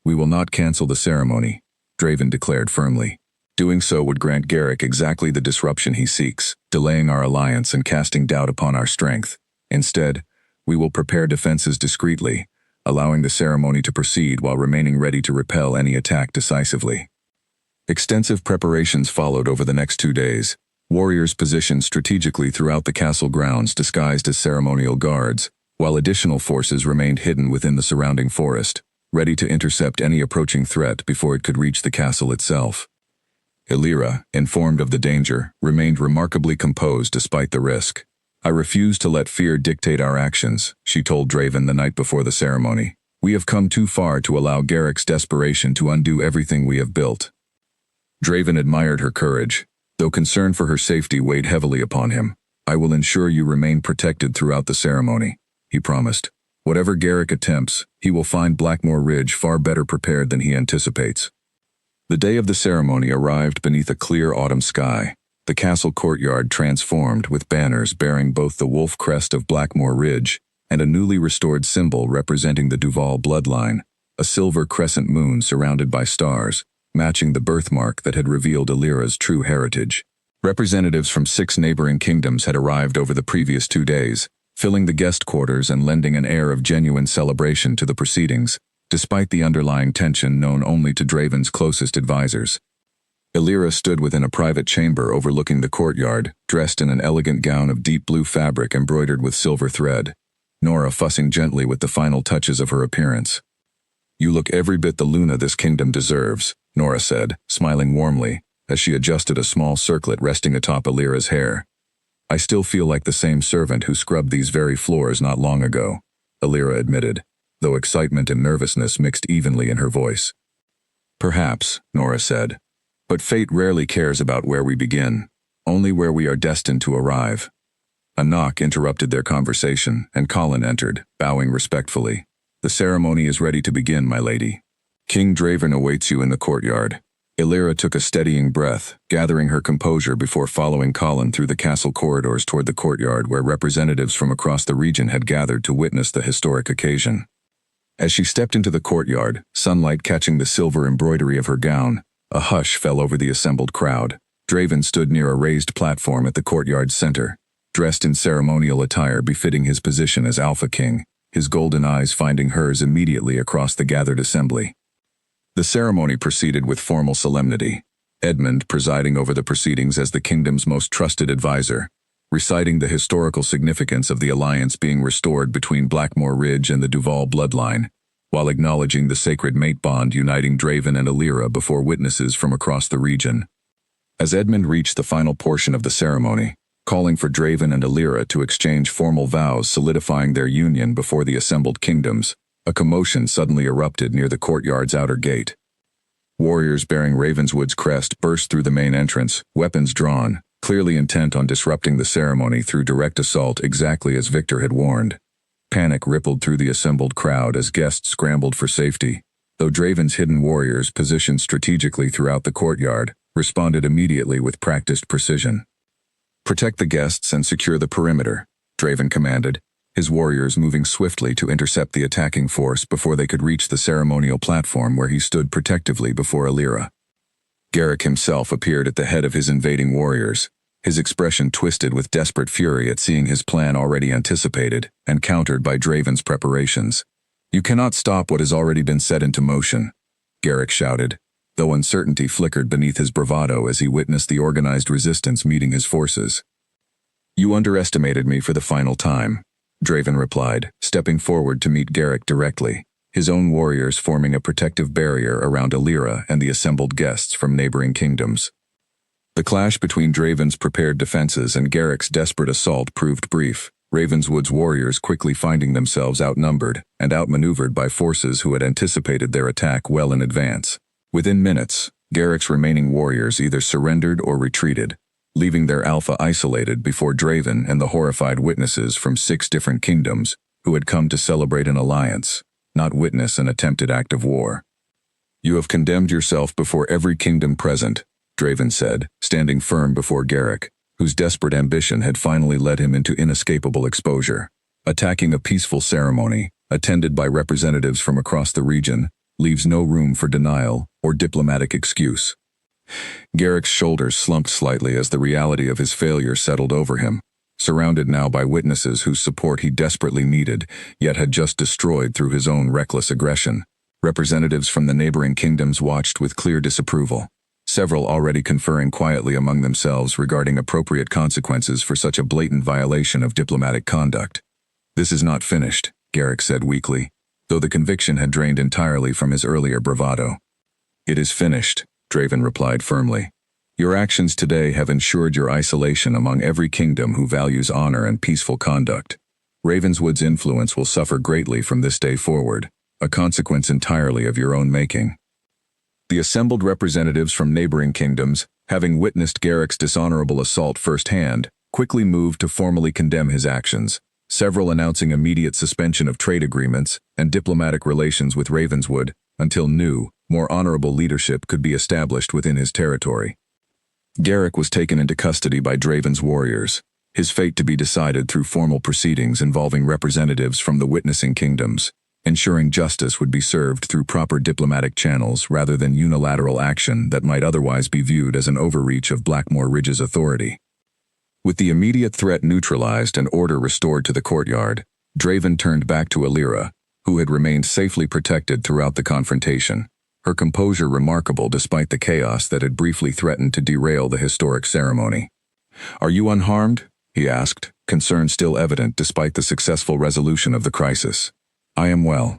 "We will not cancel the ceremony," Draven declared firmly. "Doing so would grant Garrick exactly the disruption he seeks, delaying our alliance and casting doubt upon our strength. Instead, we will prepare defenses discreetly, allowing the ceremony to proceed while remaining ready to repel any attack decisively." Extensive preparations followed over the next 2 days. Warriors positioned strategically throughout the castle grounds disguised as ceremonial guards, while additional forces remained hidden within the surrounding forest, ready to intercept any approaching threat before it could reach the castle itself. Alira, informed of the danger, remained remarkably composed despite the risk. "I refuse to let fear dictate our actions," she told Draven the night before the ceremony. "We have come too far to allow Garrick's desperation to undo everything we have built." Draven admired her courage, though concern for her safety weighed heavily upon him. "I will ensure you remain protected throughout the ceremony," he promised. "Whatever Garrick attempts, he will find Blackmore Ridge far better prepared than he anticipates." The day of the ceremony arrived beneath a clear autumn sky. The castle courtyard transformed with banners bearing both the wolf crest of Blackmore Ridge and a newly restored symbol representing the Duval bloodline, a silver crescent moon surrounded by stars, matching the birthmark that had revealed Alira's true heritage. Representatives from 6 neighboring kingdoms had arrived over the previous 2 days, filling the guest quarters and lending an air of genuine celebration to the proceedings, despite the underlying tension known only to Draven's closest advisors. Alira stood within a private chamber overlooking the courtyard, dressed in an elegant gown of deep blue fabric embroidered with silver thread, Nora fussing gently with the final touches of her appearance. "You look every bit the Luna this kingdom deserves," Nora said, smiling warmly, as she adjusted a small circlet resting atop Alira's hair. "I still feel like the same servant who scrubbed these very floors not long ago," Alira admitted, though excitement and nervousness mixed evenly in her voice. "Perhaps," Nora said, "but fate rarely cares about where we begin, only where we are destined to arrive." A knock interrupted their conversation, and Colin entered, bowing respectfully. "The ceremony is ready to begin, my lady. King Draven awaits you in the courtyard." Alira took a steadying breath, gathering her composure before following Colin through the castle corridors toward the courtyard where representatives from across the region had gathered to witness the historic occasion. As she stepped into the courtyard, sunlight catching the silver embroidery of her gown, a hush fell over the assembled crowd. Draven stood near a raised platform at the courtyard's center, dressed in ceremonial attire befitting his position as Alpha King, his golden eyes finding hers immediately across the gathered assembly. The ceremony proceeded with formal solemnity, Edmund presiding over the proceedings as the kingdom's most trusted advisor, reciting the historical significance of the alliance being restored between Blackmore Ridge and the Duval bloodline, while acknowledging the sacred mate bond uniting Draven and Alira before witnesses from across the region. As Edmund reached the final portion of the ceremony, calling for Draven and Alira to exchange formal vows solidifying their union before the assembled kingdoms, a commotion suddenly erupted near the courtyard's outer gate. Warriors bearing Ravenswood's crest burst through the main entrance, weapons drawn, clearly intent on disrupting the ceremony through direct assault exactly as Victor had warned. Panic rippled through the assembled crowd as guests scrambled for safety, though Draven's hidden warriors, positioned strategically throughout the courtyard, responded immediately with practiced precision. "Protect the guests and secure the perimeter," Draven commanded, his warriors moving swiftly to intercept the attacking force before they could reach the ceremonial platform where he stood protectively before Alira. Garrick himself appeared at the head of his invading warriors, his expression twisted with desperate fury at seeing his plan already anticipated and countered by Draven's preparations. "You cannot stop what has already been set into motion," Garrick shouted, though uncertainty flickered beneath his bravado as he witnessed the organized resistance meeting his forces. "You underestimated me for the final time," Draven replied, stepping forward to meet Garrick directly, his own warriors forming a protective barrier around Alira and the assembled guests from neighboring kingdoms. The clash between Draven's prepared defenses and Garrick's desperate assault proved brief, Ravenswood's warriors quickly finding themselves outnumbered and outmaneuvered by forces who had anticipated their attack well in advance. Within minutes, Garrick's remaining warriors either surrendered or retreated, leaving their alpha isolated before Draven and the horrified witnesses from 6 different kingdoms who had come to celebrate an alliance, not witness an attempted act of war. "You have condemned yourself before every kingdom present," Draven said, standing firm before Garrick, whose desperate ambition had finally led him into inescapable exposure. "Attacking a peaceful ceremony, attended by representatives from across the region, leaves no room for denial or diplomatic excuse." Garrick's shoulders slumped slightly as the reality of his failure settled over him, surrounded now by witnesses whose support he desperately needed, yet had just destroyed through his own reckless aggression. Representatives from the neighboring kingdoms watched with clear disapproval, several already conferring quietly among themselves regarding appropriate consequences for such a blatant violation of diplomatic conduct. "This is not finished," Garrick said weakly, though the conviction had drained entirely from his earlier bravado. "It is finished," Draven replied firmly. "Your actions today have ensured your isolation among every kingdom who values honor and peaceful conduct. Ravenswood's influence will suffer greatly from this day forward, a consequence entirely of your own making." The assembled representatives from neighboring kingdoms, having witnessed Garrick's dishonorable assault firsthand, quickly moved to formally condemn his actions, several announcing immediate suspension of trade agreements and diplomatic relations with Ravenswood until new, more honorable leadership could be established within his territory. Garrick was taken into custody by Draven's warriors, his fate to be decided through formal proceedings involving representatives from the witnessing kingdoms, ensuring justice would be served through proper diplomatic channels rather than unilateral action that might otherwise be viewed as an overreach of Blackmore Ridge's authority. With the immediate threat neutralized and order restored to the courtyard, Draven turned back to Alira, who had remained safely protected throughout the confrontation, her composure remarkable despite the chaos that had briefly threatened to derail the historic ceremony. "Are you unharmed?" he asked, concern still evident despite the successful resolution of the crisis. "I am well,"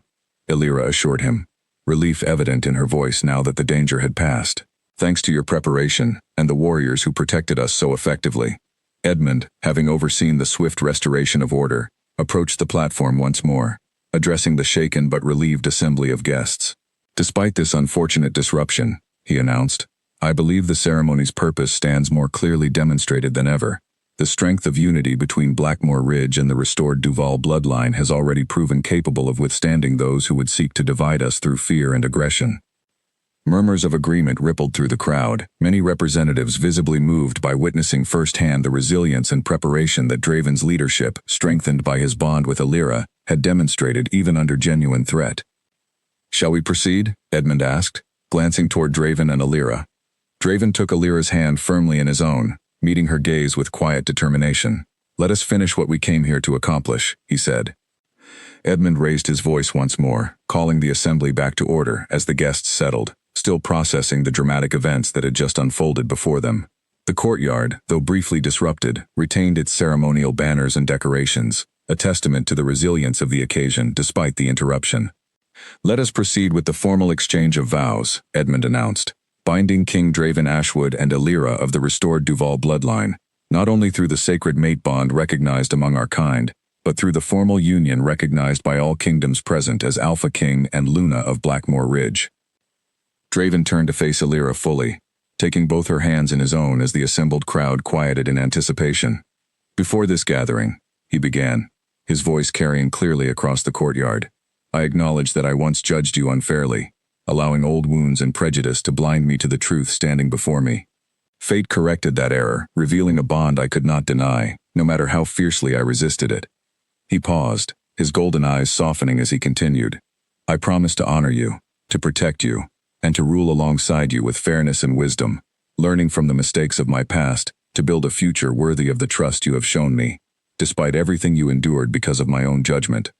Alira assured him, relief evident in her voice now that the danger had passed. "Thanks to your preparation and the warriors who protected us so effectively." Edmund, having overseen the swift restoration of order, approached the platform once more, addressing the shaken but relieved assembly of guests. "Despite this unfortunate disruption," he announced, "I believe the ceremony's purpose stands more clearly demonstrated than ever. The strength of unity between Blackmore Ridge and the restored Duval bloodline has already proven capable of withstanding those who would seek to divide us through fear and aggression." Murmurs of agreement rippled through the crowd, many representatives visibly moved by witnessing firsthand the resilience and preparation that Draven's leadership, strengthened by his bond with Alira, had demonstrated even under genuine threat. "Shall we proceed?" Edmund asked, glancing toward Draven and Alira. Draven took Alira's hand firmly in his own, meeting her gaze with quiet determination. "Let us finish what we came here to accomplish," he said. Edmund raised his voice once more, calling the assembly back to order as the guests settled, still processing the dramatic events that had just unfolded before them. The courtyard, though briefly disrupted, retained its ceremonial banners and decorations, a testament to the resilience of the occasion despite the interruption. "Let us proceed with the formal exchange of vows," Edmund announced, binding King Draven Ashwood and Alira of the restored Duval bloodline, not only through the sacred mate bond recognized among our kind, but through the formal union recognized by all kingdoms present as Alpha King and Luna of Blackmore Ridge. Draven turned to face Illyra fully, taking both her hands in his own as the assembled crowd quieted in anticipation. Before this gathering, he began, his voice carrying clearly across the courtyard, I acknowledge that I once judged you unfairly, allowing old wounds and prejudice to blind me to the truth standing before me. Fate corrected that error, revealing a bond I could not deny, no matter how fiercely I resisted it. He paused, his golden eyes softening as he continued. I promise to honor you, to protect you, and to rule alongside you with fairness and wisdom, learning from the mistakes of my past, to build a future worthy of the trust you have shown me, despite everything you endured because of my own judgment.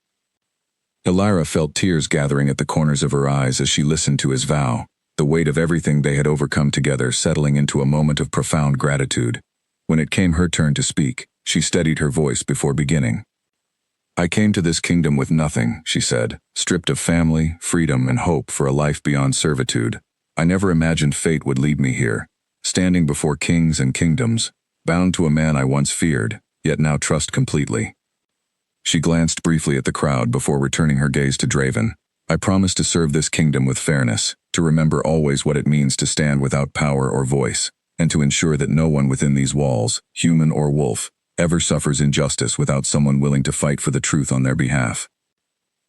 Illyra felt tears gathering at the corners of her eyes as she listened to his vow, the weight of everything they had overcome together settling into a moment of profound gratitude. When it came her turn to speak, she steadied her voice before beginning. I came to this kingdom with nothing, she said, stripped of family, freedom, and hope for a life beyond servitude. I never imagined fate would lead me here, standing before kings and kingdoms, bound to a man I once feared, yet now trust completely. She glanced briefly at the crowd before returning her gaze to Draven. I promise to serve this kingdom with fairness, to remember always what it means to stand without power or voice, and to ensure that no one within these walls, human or wolf, ever suffers injustice without someone willing to fight for the truth on their behalf.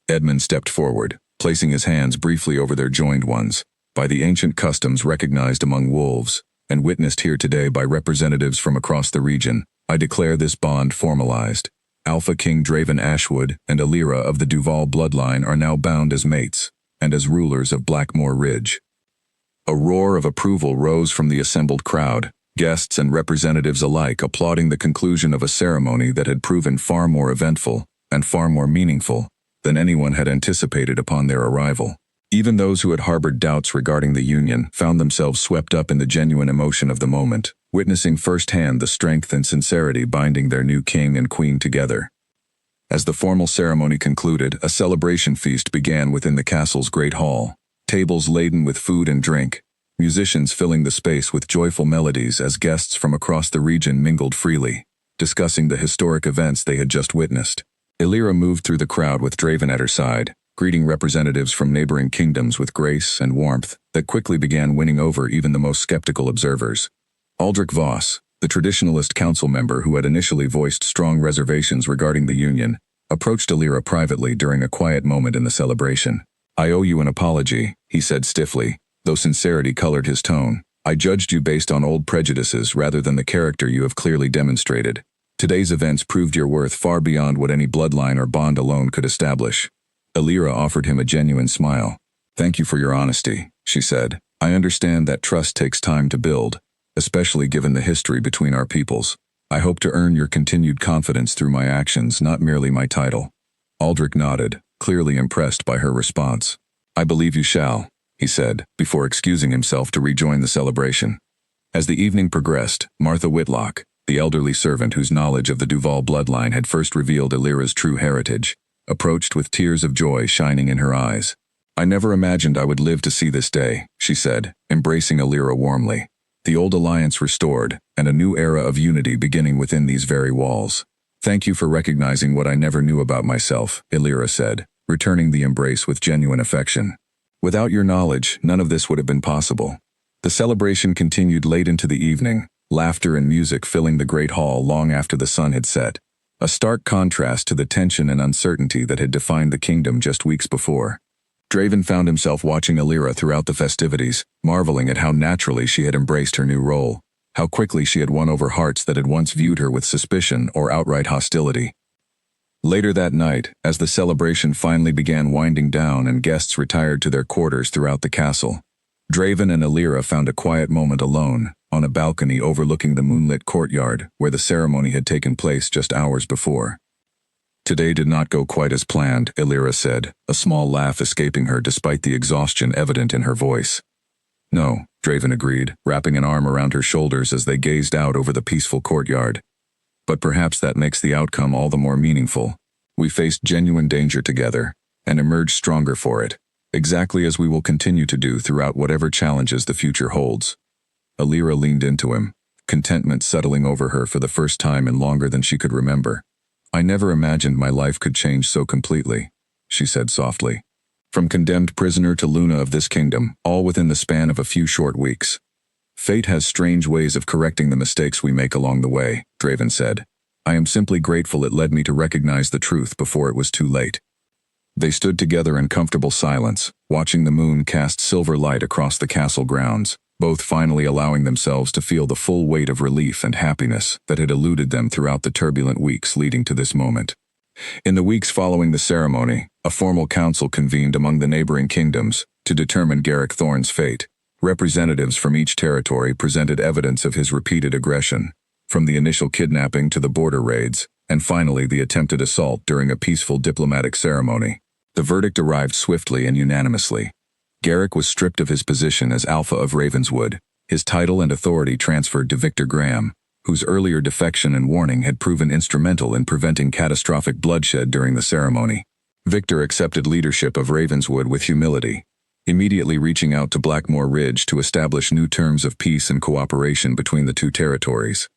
Edmund stepped forward, placing his hands briefly over their joined ones, by the ancient customs recognized among wolves, and witnessed here today by representatives from across the region. I declare this bond formalized. Alpha King Draven Ashwood and Illyra of the Duval bloodline are now bound as mates, and as rulers of Blackmoor Ridge. A roar of approval rose from the assembled crowd, guests and representatives alike applauding the conclusion of a ceremony that had proven far more eventful and far more meaningful than anyone had anticipated upon their arrival. Even those who had harbored doubts regarding the union found themselves swept up in the genuine emotion of the moment, witnessing firsthand the strength and sincerity binding their new king and queen together. As the formal ceremony concluded, a celebration feast began within the castle's great hall, tables laden with food and drink, musicians filling the space with joyful melodies as guests from across the region mingled freely, discussing the historic events they had just witnessed. Illyra moved through the crowd with Draven at her side, greeting representatives from neighboring kingdoms with grace and warmth that quickly began winning over even the most skeptical observers. Aldrich Voss, the traditionalist council member who had initially voiced strong reservations regarding the union, approached Illyra privately during a quiet moment in the celebration. I owe you an apology, he said stiffly, though sincerity colored his tone. I judged you based on old prejudices rather than the character you have clearly demonstrated. Today's events proved your worth far beyond what any bloodline or bond alone could establish. Illyra offered him a genuine smile. Thank you for your honesty, she said. I understand that trust takes time to build, especially given the history between our peoples. I hope to earn your continued confidence through my actions, not merely my title. Aldrich nodded, clearly impressed by her response. I believe you shall, he said, before excusing himself to rejoin the celebration. As the evening progressed, Martha Whitlock, the elderly servant whose knowledge of the Duval bloodline had first revealed Illyra's true heritage, approached with tears of joy shining in her eyes. I never imagined I would live to see this day, she said, embracing Illyra warmly. The old alliance restored, and a new era of unity beginning within these very walls. Thank you for recognizing what I never knew about myself, Illyra said, returning the embrace with genuine affection. Without your knowledge, none of this would have been possible. The celebration continued late into the evening, laughter and music filling the great hall long after the sun had set, a stark contrast to the tension and uncertainty that had defined the kingdom just weeks before. Draven found himself watching Illyra throughout the festivities, marveling at how naturally she had embraced her new role, how quickly she had won over hearts that had once viewed her with suspicion or outright hostility. Later that night, as the celebration finally began winding down and guests retired to their quarters throughout the castle, Draven and Illyra found a quiet moment alone, on a balcony overlooking the moonlit courtyard where the ceremony had taken place just hours before. Today did not go quite as planned, Illyra said, a small laugh escaping her despite the exhaustion evident in her voice. No, Draven agreed, wrapping an arm around her shoulders as they gazed out over the peaceful courtyard. But perhaps that makes the outcome all the more meaningful. We faced genuine danger together, and emerged stronger for it, exactly as we will continue to do throughout whatever challenges the future holds. Illyra leaned into him, contentment settling over her for the first time in longer than she could remember. I never imagined my life could change so completely, she said softly. From condemned prisoner to Luna of this kingdom, all within the span of a few short weeks. Fate has strange ways of correcting the mistakes we make along the way, Draven said. I am simply grateful it led me to recognize the truth before it was too late. They stood together in comfortable silence, watching the moon cast silver light across the castle grounds, both finally allowing themselves to feel the full weight of relief and happiness that had eluded them throughout the turbulent weeks leading to this moment. In the weeks following the ceremony, a formal council convened among the neighboring kingdoms to determine Garrick Thorne's fate. Representatives from each territory presented evidence of his repeated aggression, from the initial kidnapping to the border raids, and finally the attempted assault during a peaceful diplomatic ceremony. The verdict arrived swiftly and unanimously. Garrick was stripped of his position as Alpha of Ravenswood, his title and authority transferred to Victor Graham, whose earlier defection and warning had proven instrumental in preventing catastrophic bloodshed during the ceremony. Victor accepted leadership of Ravenswood with humility, immediately reaching out to Blackmore Ridge to establish new terms of peace and cooperation between the two territories.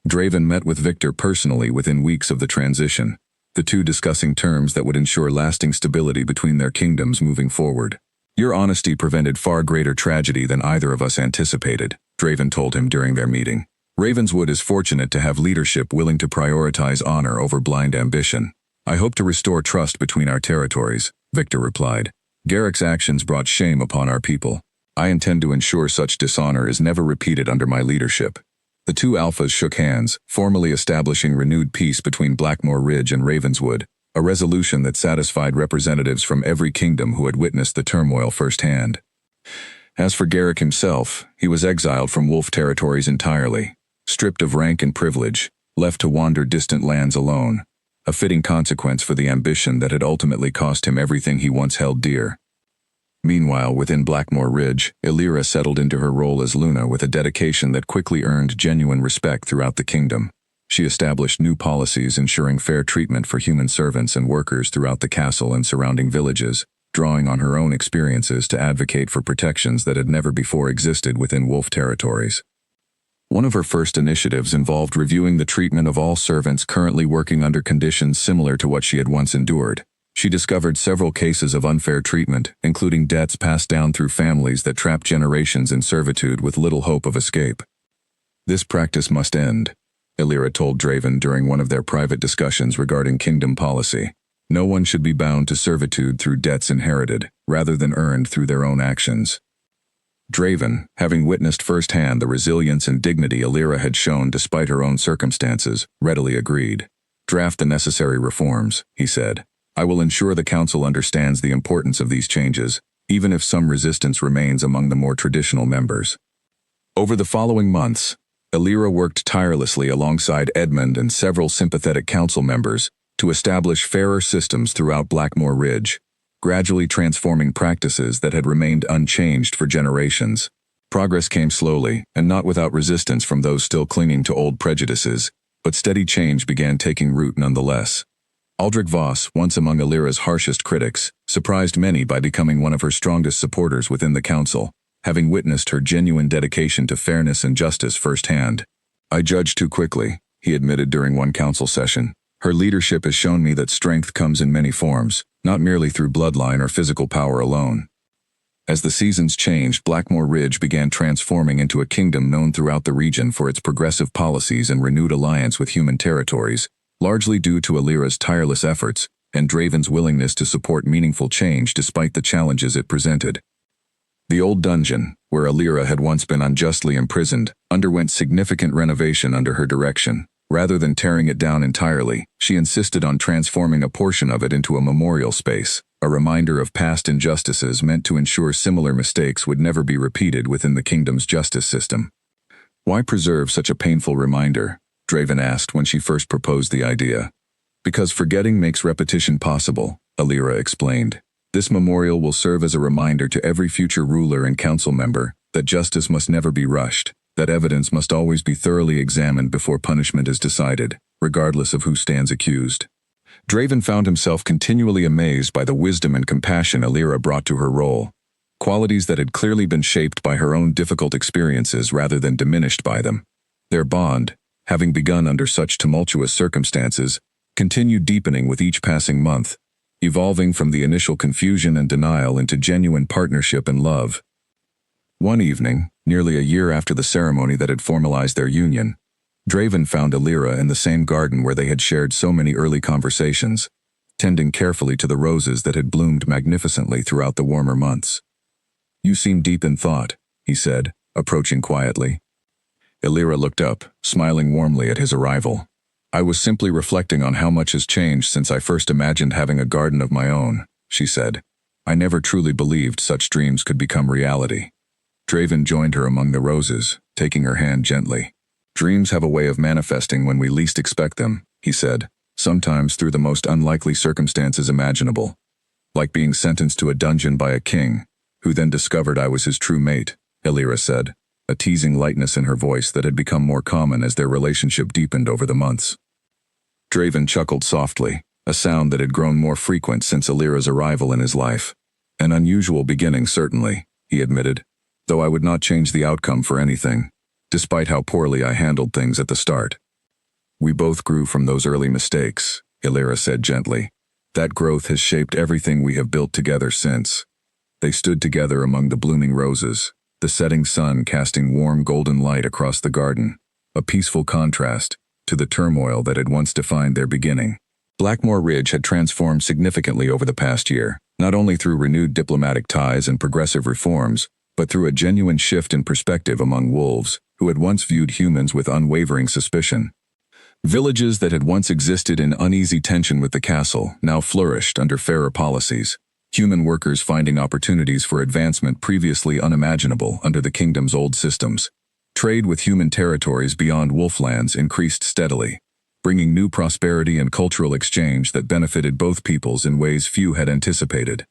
Draven met with Victor personally within weeks of the transition, the two discussing terms that would ensure lasting stability between their kingdoms moving forward. Your honesty prevented far greater tragedy than either of us anticipated, Draven told him during their meeting. Ravenswood is fortunate to have leadership willing to prioritize honor over blind ambition. I hope to restore trust between our territories, Victor replied. Garrick's actions brought shame upon our people. I intend to ensure such dishonor is never repeated under my leadership. The two alphas shook hands, formally establishing renewed peace between Blackmore Ridge and Ravenswood, a resolution that satisfied representatives from every kingdom who had witnessed the turmoil firsthand. As for Garrick himself, he was exiled from Wolf territories entirely, stripped of rank and privilege, left to wander distant lands alone, a fitting consequence for the ambition that had ultimately cost him everything he once held dear. Meanwhile, within Blackmore Ridge, Illyra settled into her role as Luna with a dedication that quickly earned genuine respect throughout the kingdom. She established new policies ensuring fair treatment for human servants and workers throughout the castle and surrounding villages, drawing on her own experiences to advocate for protections that had never before existed within Wolf territories. One of her first initiatives involved reviewing the treatment of all servants currently working under conditions similar to what she had once endured. She discovered several cases of unfair treatment, including debts passed down through families that trapped generations in servitude with little hope of escape. This practice must end, Illyra told Draven during one of their private discussions regarding kingdom policy. No one should be bound to servitude through debts inherited, rather than earned through their own actions. Draven, having witnessed firsthand the resilience and dignity Illyra had shown despite her own circumstances, readily agreed. Draft the necessary reforms, he said. I will ensure the council understands the importance of these changes, even if some resistance remains among the more traditional members. Over the following months, Illyra worked tirelessly alongside Edmund and several sympathetic council members to establish fairer systems throughout Blackmore Ridge, gradually transforming practices that had remained unchanged for generations. Progress came slowly, and not without resistance from those still clinging to old prejudices, but steady change began taking root nonetheless. Aldrich Voss, once among Illyra's harshest critics, surprised many by becoming one of her strongest supporters within the council, having witnessed her genuine dedication to fairness and justice firsthand. I judged too quickly, he admitted during one council session. Her leadership has shown me that strength comes in many forms, not merely through bloodline or physical power alone. As the seasons changed, Blackmore Ridge began transforming into a kingdom known throughout the region for its progressive policies and renewed alliance with human territories, largely due to Illyra's tireless efforts and Draven's willingness to support meaningful change despite the challenges it presented. The old dungeon, where Illyra had once been unjustly imprisoned, underwent significant renovation under her direction. Rather than tearing it down entirely, she insisted on transforming a portion of it into a memorial space, a reminder of past injustices meant to ensure similar mistakes would never be repeated within the kingdom's justice system. Why preserve such a painful reminder? Draven asked when she first proposed the idea. Because forgetting makes repetition possible, Illyra explained. This memorial will serve as a reminder to every future ruler and council member that justice must never be rushed, that evidence must always be thoroughly examined before punishment is decided, regardless of who stands accused. Draven found himself continually amazed by the wisdom and compassion Illyra brought to her role, qualities that had clearly been shaped by her own difficult experiences rather than diminished by them. Their bond, having begun under such tumultuous circumstances, continued deepening with each passing month, evolving from the initial confusion and denial into genuine partnership and love. One evening, nearly a year after the ceremony that had formalized their union, Draven found Alira in the same garden where they had shared so many early conversations, tending carefully to the roses that had bloomed magnificently throughout the warmer months. "You seem deep in thought," he said, approaching quietly. Alira looked up, smiling warmly at his arrival. "I was simply reflecting on how much has changed since I first imagined having a garden of my own," she said. "I never truly believed such dreams could become reality." Draven joined her among the roses, taking her hand gently. "Dreams have a way of manifesting when we least expect them," he said, "sometimes through the most unlikely circumstances imaginable. Like being sentenced to a dungeon by a king, who then discovered I was his true mate," Alira said, a teasing lightness in her voice that had become more common as their relationship deepened over the months. Draven chuckled softly, a sound that had grown more frequent since Alira's arrival in his life. "An unusual beginning, certainly," he admitted, "though I would not change the outcome for anything, despite how poorly I handled things at the start. We both grew from those early mistakes," Alira said gently. "That growth has shaped everything we have built together since." They stood together among the blooming roses, the setting sun casting warm golden light across the garden, a peaceful contrast to the turmoil that had once defined their beginning. Blackmore Ridge had transformed significantly over the past year, not only through renewed diplomatic ties and progressive reforms, but through a genuine shift in perspective among wolves, who had once viewed humans with unwavering suspicion. Villages that had once existed in uneasy tension with the castle now flourished under fairer policies, human workers finding opportunities for advancement previously unimaginable under the kingdom's old systems. Trade with human territories beyond Wolflands increased steadily, bringing new prosperity and cultural exchange that benefited both peoples in ways few had anticipated.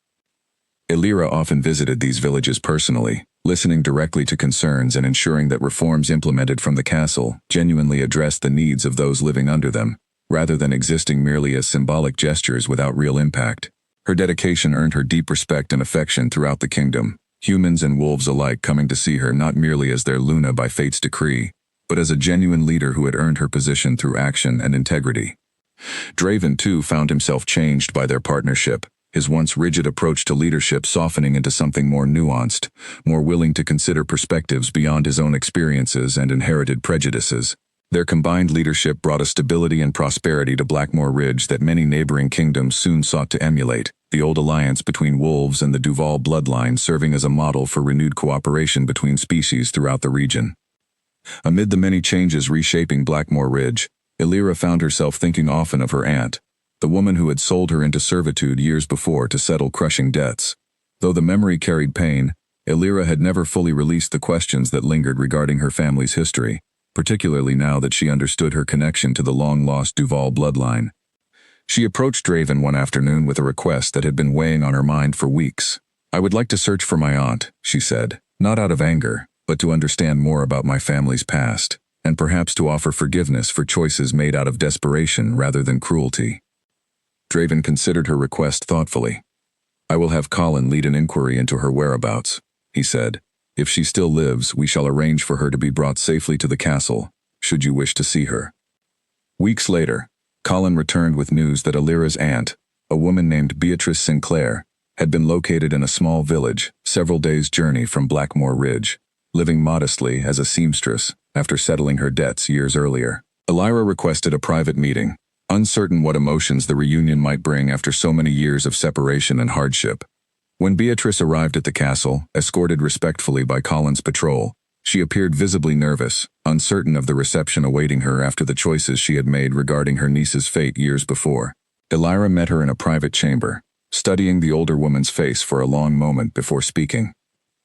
Alira often visited these villages personally, listening directly to concerns and ensuring that reforms implemented from the castle genuinely addressed the needs of those living under them, rather than existing merely as symbolic gestures without real impact. Her dedication earned her deep respect and affection throughout the kingdom, humans and wolves alike coming to see her not merely as their Luna by fate's decree, but as a genuine leader who had earned her position through action and integrity. Draven, too, found himself changed by their partnership, his once rigid approach to leadership softening into something more nuanced, more willing to consider perspectives beyond his own experiences and inherited prejudices. Their combined leadership brought a stability and prosperity to Blackmore Ridge that many neighboring kingdoms soon sought to emulate, the old alliance between wolves and the Duval bloodline serving as a model for renewed cooperation between species throughout the region. Amid the many changes reshaping Blackmore Ridge, Alira found herself thinking often of her aunt, the woman who had sold her into servitude years before to settle crushing debts. Though the memory carried pain, Alira had never fully released the questions that lingered regarding her family's history, particularly now that she understood her connection to the long-lost Duval bloodline. She approached Draven one afternoon with a request that had been weighing on her mind for weeks. "I would like to search for my aunt," she said, "not out of anger, but to understand more about my family's past, and perhaps to offer forgiveness for choices made out of desperation rather than cruelty." Draven considered her request thoughtfully. "I will have Colin lead an inquiry into her whereabouts," he said. "If she still lives, we shall arrange for her to be brought safely to the castle, should you wish to see her." Weeks later, Colin returned with news that Alira's aunt, a woman named Beatrice Sinclair, had been located in a small village, several days' journey from Blackmore Ridge, living modestly as a seamstress after settling her debts years earlier. Alira requested a private meeting, uncertain what emotions the reunion might bring after so many years of separation and hardship. When Beatrice arrived at the castle, escorted respectfully by Colin's patrol, she appeared visibly nervous, uncertain of the reception awaiting her after the choices she had made regarding her niece's fate years before. Alira met her in a private chamber, studying the older woman's face for a long moment before speaking.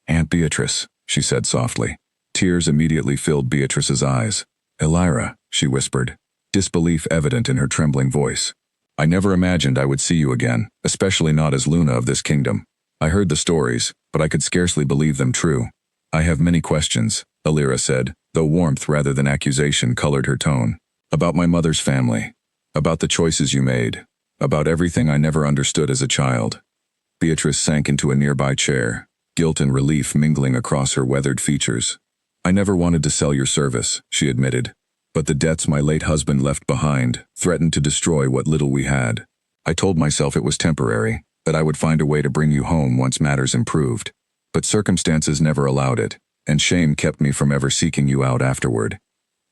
"Aunt Beatrice," she said softly. Tears immediately filled Beatrice's eyes. "Alira," she whispered, disbelief evident in her trembling voice. "I never imagined I would see you again, especially not as Luna of this kingdom. I heard the stories, but I could scarcely believe them true." "I have many questions," Alira said, though warmth rather than accusation colored her tone. "About my mother's family. About the choices you made. About everything I never understood as a child." Beatrice sank into a nearby chair, guilt and relief mingling across her weathered features. "I never wanted to sell your service," she admitted, "but the debts my late husband left behind threatened to destroy what little we had. I told myself it was temporary, that I would find a way to bring you home once matters improved. But circumstances never allowed it, and shame kept me from ever seeking you out afterward.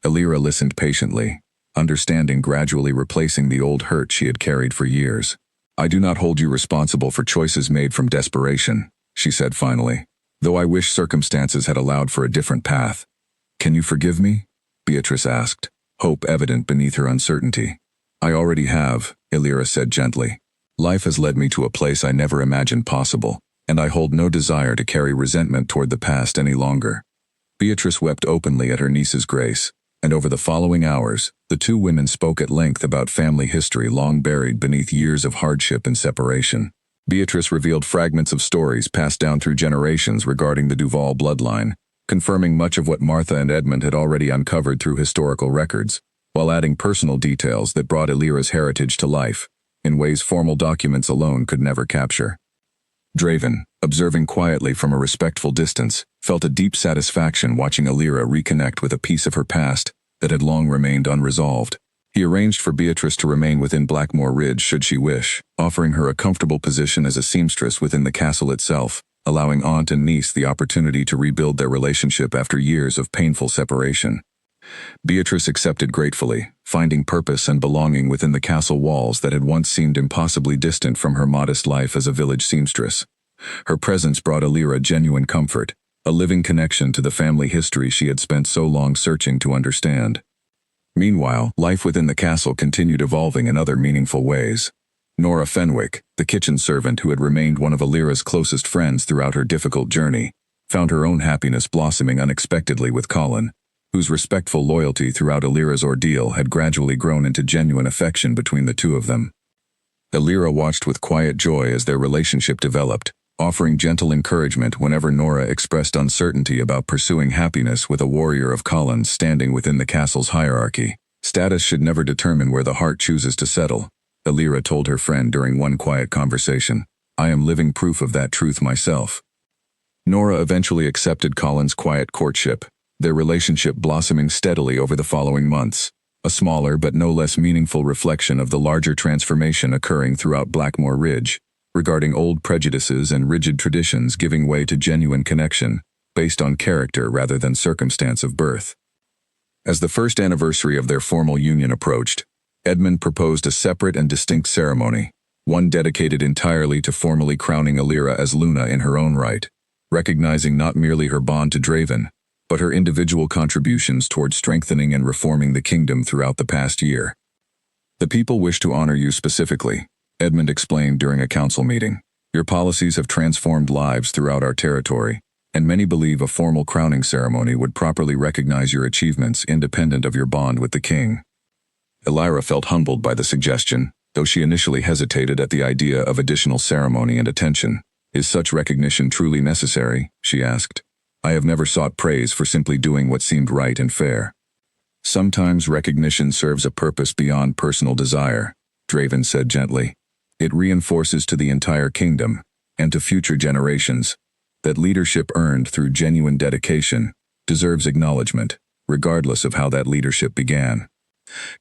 Alira listened patiently, understanding gradually replacing the old hurt she had carried for years. I do not hold you responsible for choices made from desperation, she said finally, though I wish circumstances had allowed for a different path. Can you forgive me? Beatrice asked, hope evident beneath her uncertainty. I already have, Alira said gently. Life has led me to a place I never imagined possible, and I hold no desire to carry resentment toward the past any longer. Beatrice wept openly at her niece's grace, and over the following hours, the two women spoke at length about family history long buried beneath years of hardship and separation. Beatrice revealed fragments of stories passed down through generations regarding the Duval bloodline, confirming much of what Martha and Edmund had already uncovered through historical records, while adding personal details that brought Alira's heritage to life, in ways formal documents alone could never capture. Draven, observing quietly from a respectful distance, felt a deep satisfaction watching Alira reconnect with a piece of her past that had long remained unresolved. He arranged for Beatrice to remain within Blackmore Ridge should she wish, offering her a comfortable position as a seamstress within the castle itself, allowing aunt and niece the opportunity to rebuild their relationship after years of painful separation. Beatrice accepted gratefully, finding purpose and belonging within the castle walls that had once seemed impossibly distant from her modest life as a village seamstress. Her presence brought Alira genuine comfort, a living connection to the family history she had spent so long searching to understand. Meanwhile, life within the castle continued evolving in other meaningful ways. Nora Fenwick, the kitchen servant who had remained one of Alira's closest friends throughout her difficult journey, found her own happiness blossoming unexpectedly with Colin, whose respectful loyalty throughout Alira's ordeal had gradually grown into genuine affection between the two of them. Alira watched with quiet joy as their relationship developed, offering gentle encouragement whenever Nora expressed uncertainty about pursuing happiness with a warrior of Colin's standing within the castle's hierarchy. Status should never determine where the heart chooses to settle, Alira told her friend during one quiet conversation. I am living proof of that truth myself. Nora eventually accepted Colin's quiet courtship, their relationship blossoming steadily over the following months, a smaller but no less meaningful reflection of the larger transformation occurring throughout Blackmore Ridge, regarding old prejudices and rigid traditions giving way to genuine connection, based on character rather than circumstance of birth. As the first anniversary of their formal union approached, Edmund proposed a separate and distinct ceremony, one dedicated entirely to formally crowning Alira as Luna in her own right, recognizing not merely her bond to Draven, but her individual contributions toward strengthening and reforming the kingdom throughout the past year. The people wish to honor you specifically, Edmund explained during a council meeting. Your policies have transformed lives throughout our territory, and many believe a formal crowning ceremony would properly recognize your achievements independent of your bond with the king. Alira felt humbled by the suggestion, though she initially hesitated at the idea of additional ceremony and attention. Is such recognition truly necessary? She asked. I have never sought praise for simply doing what seemed right and fair. Sometimes recognition serves a purpose beyond personal desire, Draven said gently. It reinforces to the entire kingdom, and to future generations, that leadership earned through genuine dedication deserves acknowledgement, regardless of how that leadership began.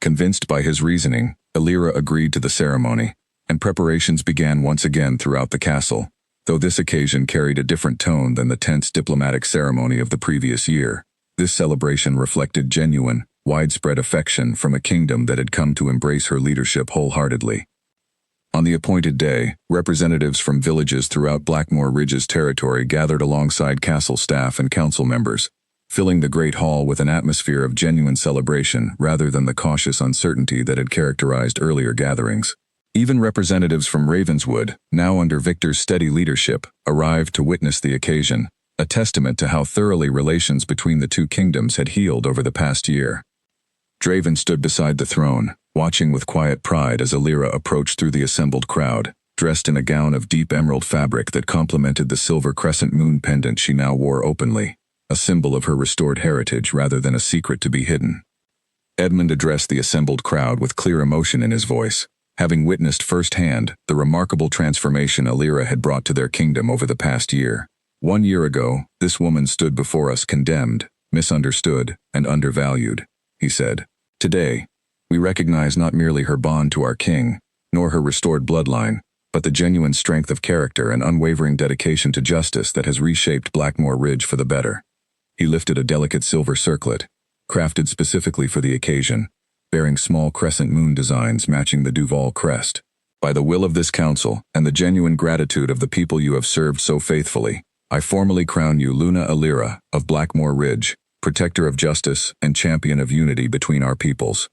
Convinced by his reasoning, Alira agreed to the ceremony, and preparations began once again throughout the castle, though this occasion carried a different tone than the tense diplomatic ceremony of the previous year. This celebration reflected genuine, widespread affection from a kingdom that had come to embrace her leadership wholeheartedly. On the appointed day, representatives from villages throughout Blackmore Ridge's territory gathered alongside castle staff and council members, filling the great hall with an atmosphere of genuine celebration rather than the cautious uncertainty that had characterized earlier gatherings. Even representatives from Ravenswood, now under Victor's steady leadership, arrived to witness the occasion, a testament to how thoroughly relations between the two kingdoms had healed over the past year. Draven stood beside the throne, watching with quiet pride as Alira approached through the assembled crowd, dressed in a gown of deep emerald fabric that complemented the silver crescent moon pendant she now wore openly, a symbol of her restored heritage rather than a secret to be hidden. Edmund addressed the assembled crowd with clear emotion in his voice, having witnessed firsthand the remarkable transformation Alira had brought to their kingdom over the past year. 1 year ago, this woman stood before us condemned, misunderstood, and undervalued, he said. Today, we recognize not merely her bond to our king, nor her restored bloodline, but the genuine strength of character and unwavering dedication to justice that has reshaped Blackmore Ridge for the better. He lifted a delicate silver circlet, crafted specifically for the occasion, bearing small crescent moon designs matching the Duval crest. By the will of this council and the genuine gratitude of the people you have served so faithfully, I formally crown you Luna Alira of Blackmore Ridge, protector of justice and champion of unity between our peoples.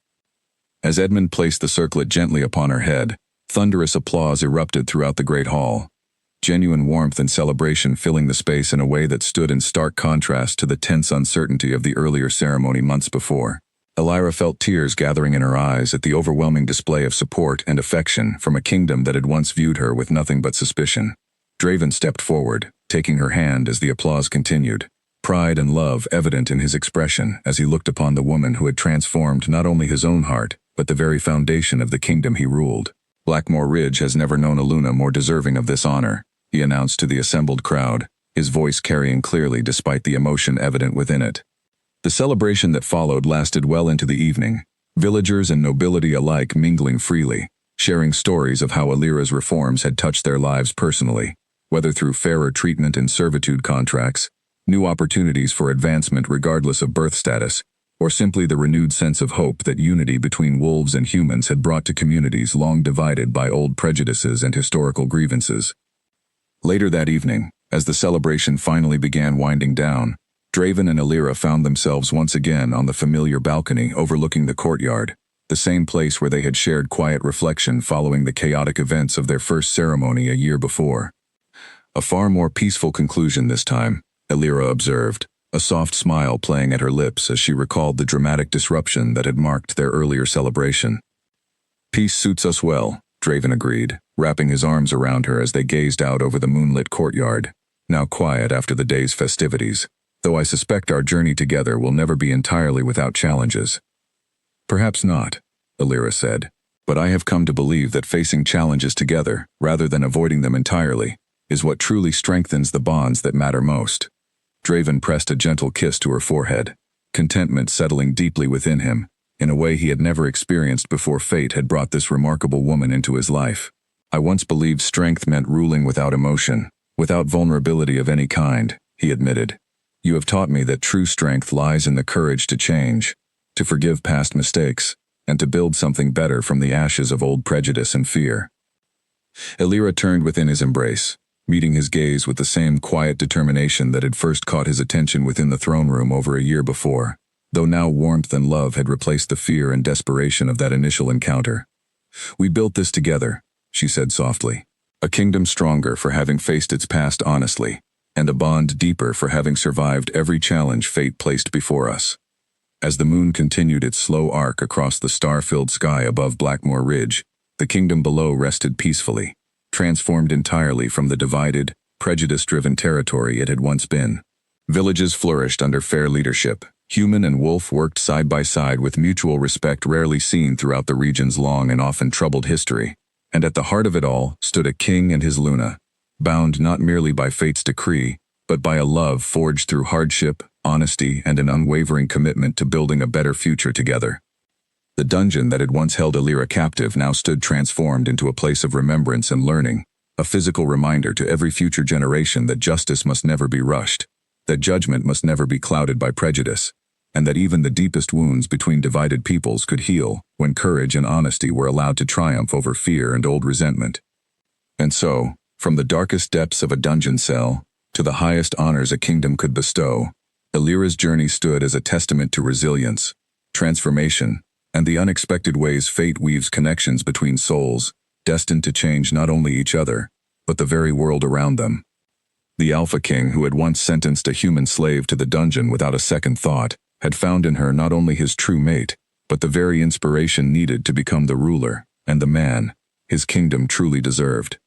As Edmund placed the circlet gently upon her head, thunderous applause erupted throughout the great hall, genuine warmth and celebration filling the space in a way that stood in stark contrast to the tense uncertainty of the earlier ceremony months before. Alira felt tears gathering in her eyes at the overwhelming display of support and affection from a kingdom that had once viewed her with nothing but suspicion. Draven stepped forward, taking her hand as the applause continued, pride and love evident in his expression as he looked upon the woman who had transformed not only his own heart, but the very foundation of the kingdom he ruled. Blackmore Ridge has never known a Luna more deserving of this honor, he announced to the assembled crowd, his voice carrying clearly despite the emotion evident within it. The celebration that followed lasted well into the evening, villagers and nobility alike mingling freely, sharing stories of how Alira's reforms had touched their lives personally, whether through fairer treatment in servitude contracts, new opportunities for advancement regardless of birth status, or simply the renewed sense of hope that unity between wolves and humans had brought to communities long divided by old prejudices and historical grievances. Later that evening, as the celebration finally began winding down, Draven and Alira found themselves once again on the familiar balcony overlooking the courtyard, the same place where they had shared quiet reflection following the chaotic events of their first ceremony a year before. A far more peaceful conclusion this time, Alira observed, a soft smile playing at her lips as she recalled the dramatic disruption that had marked their earlier celebration. Peace suits us well, Draven agreed, wrapping his arms around her as they gazed out over the moonlit courtyard, now quiet after the day's festivities, though I suspect our journey together will never be entirely without challenges. Perhaps not, Alira said, but I have come to believe that facing challenges together, rather than avoiding them entirely, is what truly strengthens the bonds that matter most. Draven pressed a gentle kiss to her forehead, contentment settling deeply within him, in a way he had never experienced before fate had brought this remarkable woman into his life. I once believed strength meant ruling without emotion, without vulnerability of any kind, he admitted. You have taught me that true strength lies in the courage to change, to forgive past mistakes, and to build something better from the ashes of old prejudice and fear. Alira turned within his embrace, meeting his gaze with the same quiet determination that had first caught his attention within the throne room over a year before, though now warmth and love had replaced the fear and desperation of that initial encounter. We built this together, she said softly, a kingdom stronger for having faced its past honestly, and a bond deeper for having survived every challenge fate placed before us. As the moon continued its slow arc across the star-filled sky above Blackmore Ridge, the kingdom below rested peacefully, transformed entirely from the divided, prejudice-driven territory it had once been. Villages flourished under fair leadership. Human and wolf worked side by side with mutual respect rarely seen throughout the region's long and often troubled history. And at the heart of it all stood a king and his Luna, bound not merely by fate's decree, but by a love forged through hardship, honesty, and an unwavering commitment to building a better future together. The dungeon that had once held Alira captive now stood transformed into a place of remembrance and learning, a physical reminder to every future generation that justice must never be rushed, that judgment must never be clouded by prejudice, and that even the deepest wounds between divided peoples could heal when courage and honesty were allowed to triumph over fear and old resentment. And so, from the darkest depths of a dungeon cell to the highest honors a kingdom could bestow, Alira's journey stood as a testament to resilience, transformation, and the unexpected ways fate weaves connections between souls, destined to change not only each other, but the very world around them. The Alpha King, who had once sentenced a human slave to the dungeon without a second thought, had found in her not only his true mate, but the very inspiration needed to become the ruler and the man his kingdom truly deserved.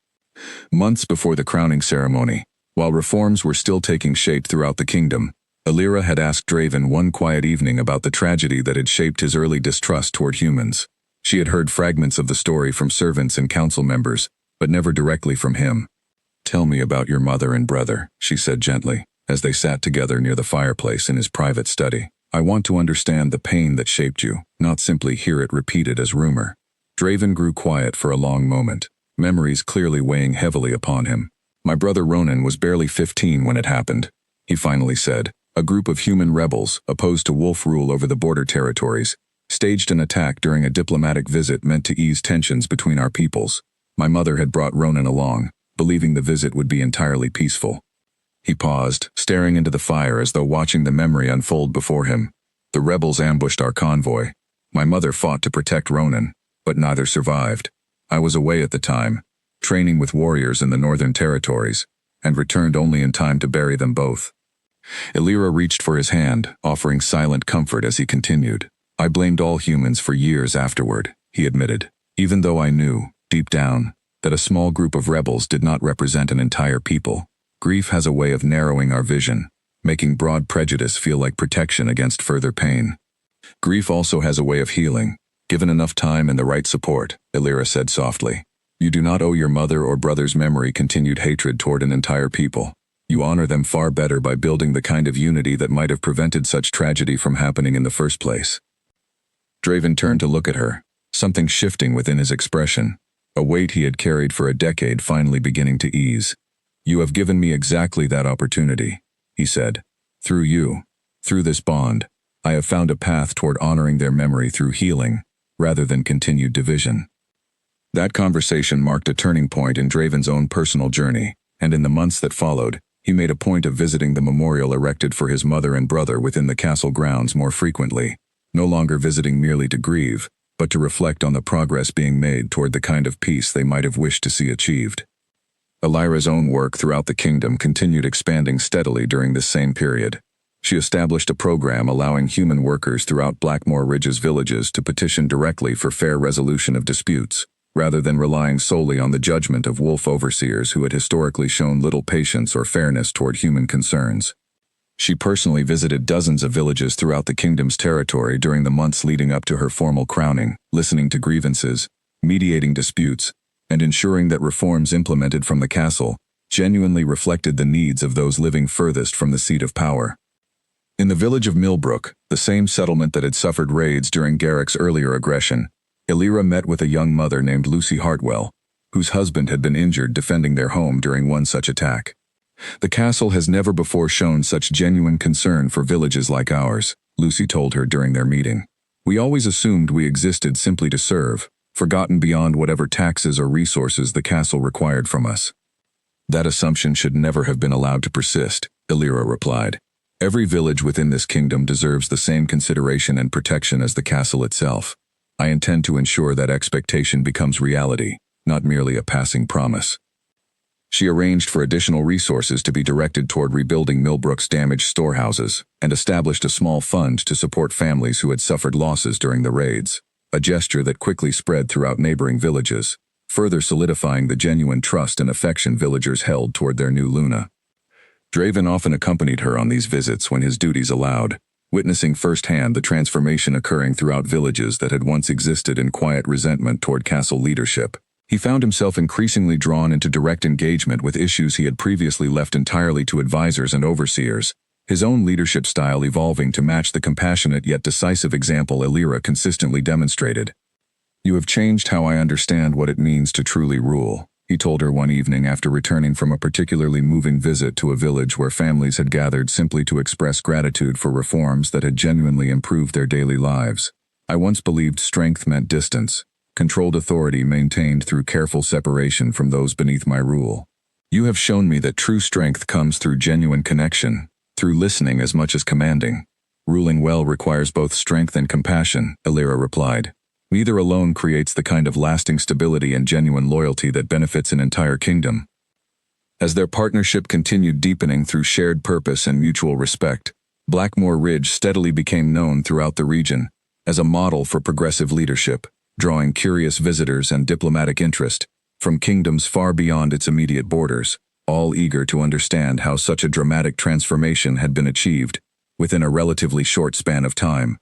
Months before the crowning ceremony, while reforms were still taking shape throughout the kingdom, Alira had asked Draven one quiet evening about the tragedy that had shaped his early distrust toward humans. She had heard fragments of the story from servants and council members, but never directly from him. "Tell me about your mother and brother," she said gently, as they sat together near the fireplace in his private study. "I want to understand the pain that shaped you, not simply hear it repeated as rumor." Draven grew quiet for a long moment, memories clearly weighing heavily upon him. My brother Ronan was barely 15 when it happened, he finally said. A group of human rebels, opposed to wolf rule over the border territories, staged an attack during a diplomatic visit meant to ease tensions between our peoples. My mother had brought Ronan along, believing the visit would be entirely peaceful. He paused, staring into the fire as though watching the memory unfold before him. The rebels ambushed our convoy. My mother fought to protect Ronan, but neither survived. I was away at the time, training with warriors in the Northern Territories, and returned only in time to bury them both. Illyra reached for his hand, offering silent comfort as he continued. I blamed all humans for years afterward, he admitted, even though I knew, deep down, that a small group of rebels did not represent an entire people. Grief has a way of narrowing our vision, making broad prejudice feel like protection against further pain. Grief also has a way of healing, given enough time and the right support, Illyra said softly. You do not owe your mother or brother's memory continued hatred toward an entire people. You honor them far better by building the kind of unity that might have prevented such tragedy from happening in the first place. Draven turned to look at her, something shifting within his expression, a weight he had carried for a decade finally beginning to ease. You have given me exactly that opportunity, he said. Through you, through this bond, I have found a path toward honoring their memory through healing, rather than continued division. That conversation marked a turning point in Draven's own personal journey, and in the months that followed, he made a point of visiting the memorial erected for his mother and brother within the castle grounds more frequently, no longer visiting merely to grieve, but to reflect on the progress being made toward the kind of peace they might have wished to see achieved. Illyra's own work throughout the kingdom continued expanding steadily during this same period. She established a program allowing human workers throughout Blackmore Ridge's villages to petition directly for fair resolution of disputes, rather than relying solely on the judgment of wolf overseers who had historically shown little patience or fairness toward human concerns. She personally visited dozens of villages throughout the kingdom's territory during the months leading up to her formal crowning, listening to grievances, mediating disputes, and ensuring that reforms implemented from the castle genuinely reflected the needs of those living furthest from the seat of power. In the village of Millbrook, the same settlement that had suffered raids during Garrick's earlier aggression, Illyra met with a young mother named Lucy Hartwell, whose husband had been injured defending their home during one such attack. The castle has never before shown such genuine concern for villages like ours, Lucy told her during their meeting. We always assumed we existed simply to serve, forgotten beyond whatever taxes or resources the castle required from us. That assumption should never have been allowed to persist, Illyra replied. Every village within this kingdom deserves the same consideration and protection as the castle itself. I intend to ensure that expectation becomes reality, not merely a passing promise. She arranged for additional resources to be directed toward rebuilding Millbrook's damaged storehouses, and established a small fund to support families who had suffered losses during the raids, a gesture that quickly spread throughout neighboring villages, further solidifying the genuine trust and affection villagers held toward their new Luna. Draven often accompanied her on these visits when his duties allowed, witnessing firsthand the transformation occurring throughout villages that had once existed in quiet resentment toward castle leadership. He found himself increasingly drawn into direct engagement with issues he had previously left entirely to advisors and overseers, his own leadership style evolving to match the compassionate yet decisive example Illyra consistently demonstrated. You have changed how I understand what it means to truly rule, he told her one evening after returning from a particularly moving visit to a village where families had gathered simply to express gratitude for reforms that had genuinely improved their daily lives. I once believed strength meant distance, controlled authority maintained through careful separation from those beneath my rule. You have shown me that true strength comes through genuine connection, through listening as much as commanding. Ruling well requires both strength and compassion, Illyra replied. Neither alone creates the kind of lasting stability and genuine loyalty that benefits an entire kingdom. As their partnership continued deepening through shared purpose and mutual respect, Blackmore Ridge steadily became known throughout the region as a model for progressive leadership, drawing curious visitors and diplomatic interest from kingdoms far beyond its immediate borders, all eager to understand how such a dramatic transformation had been achieved within a relatively short span of time.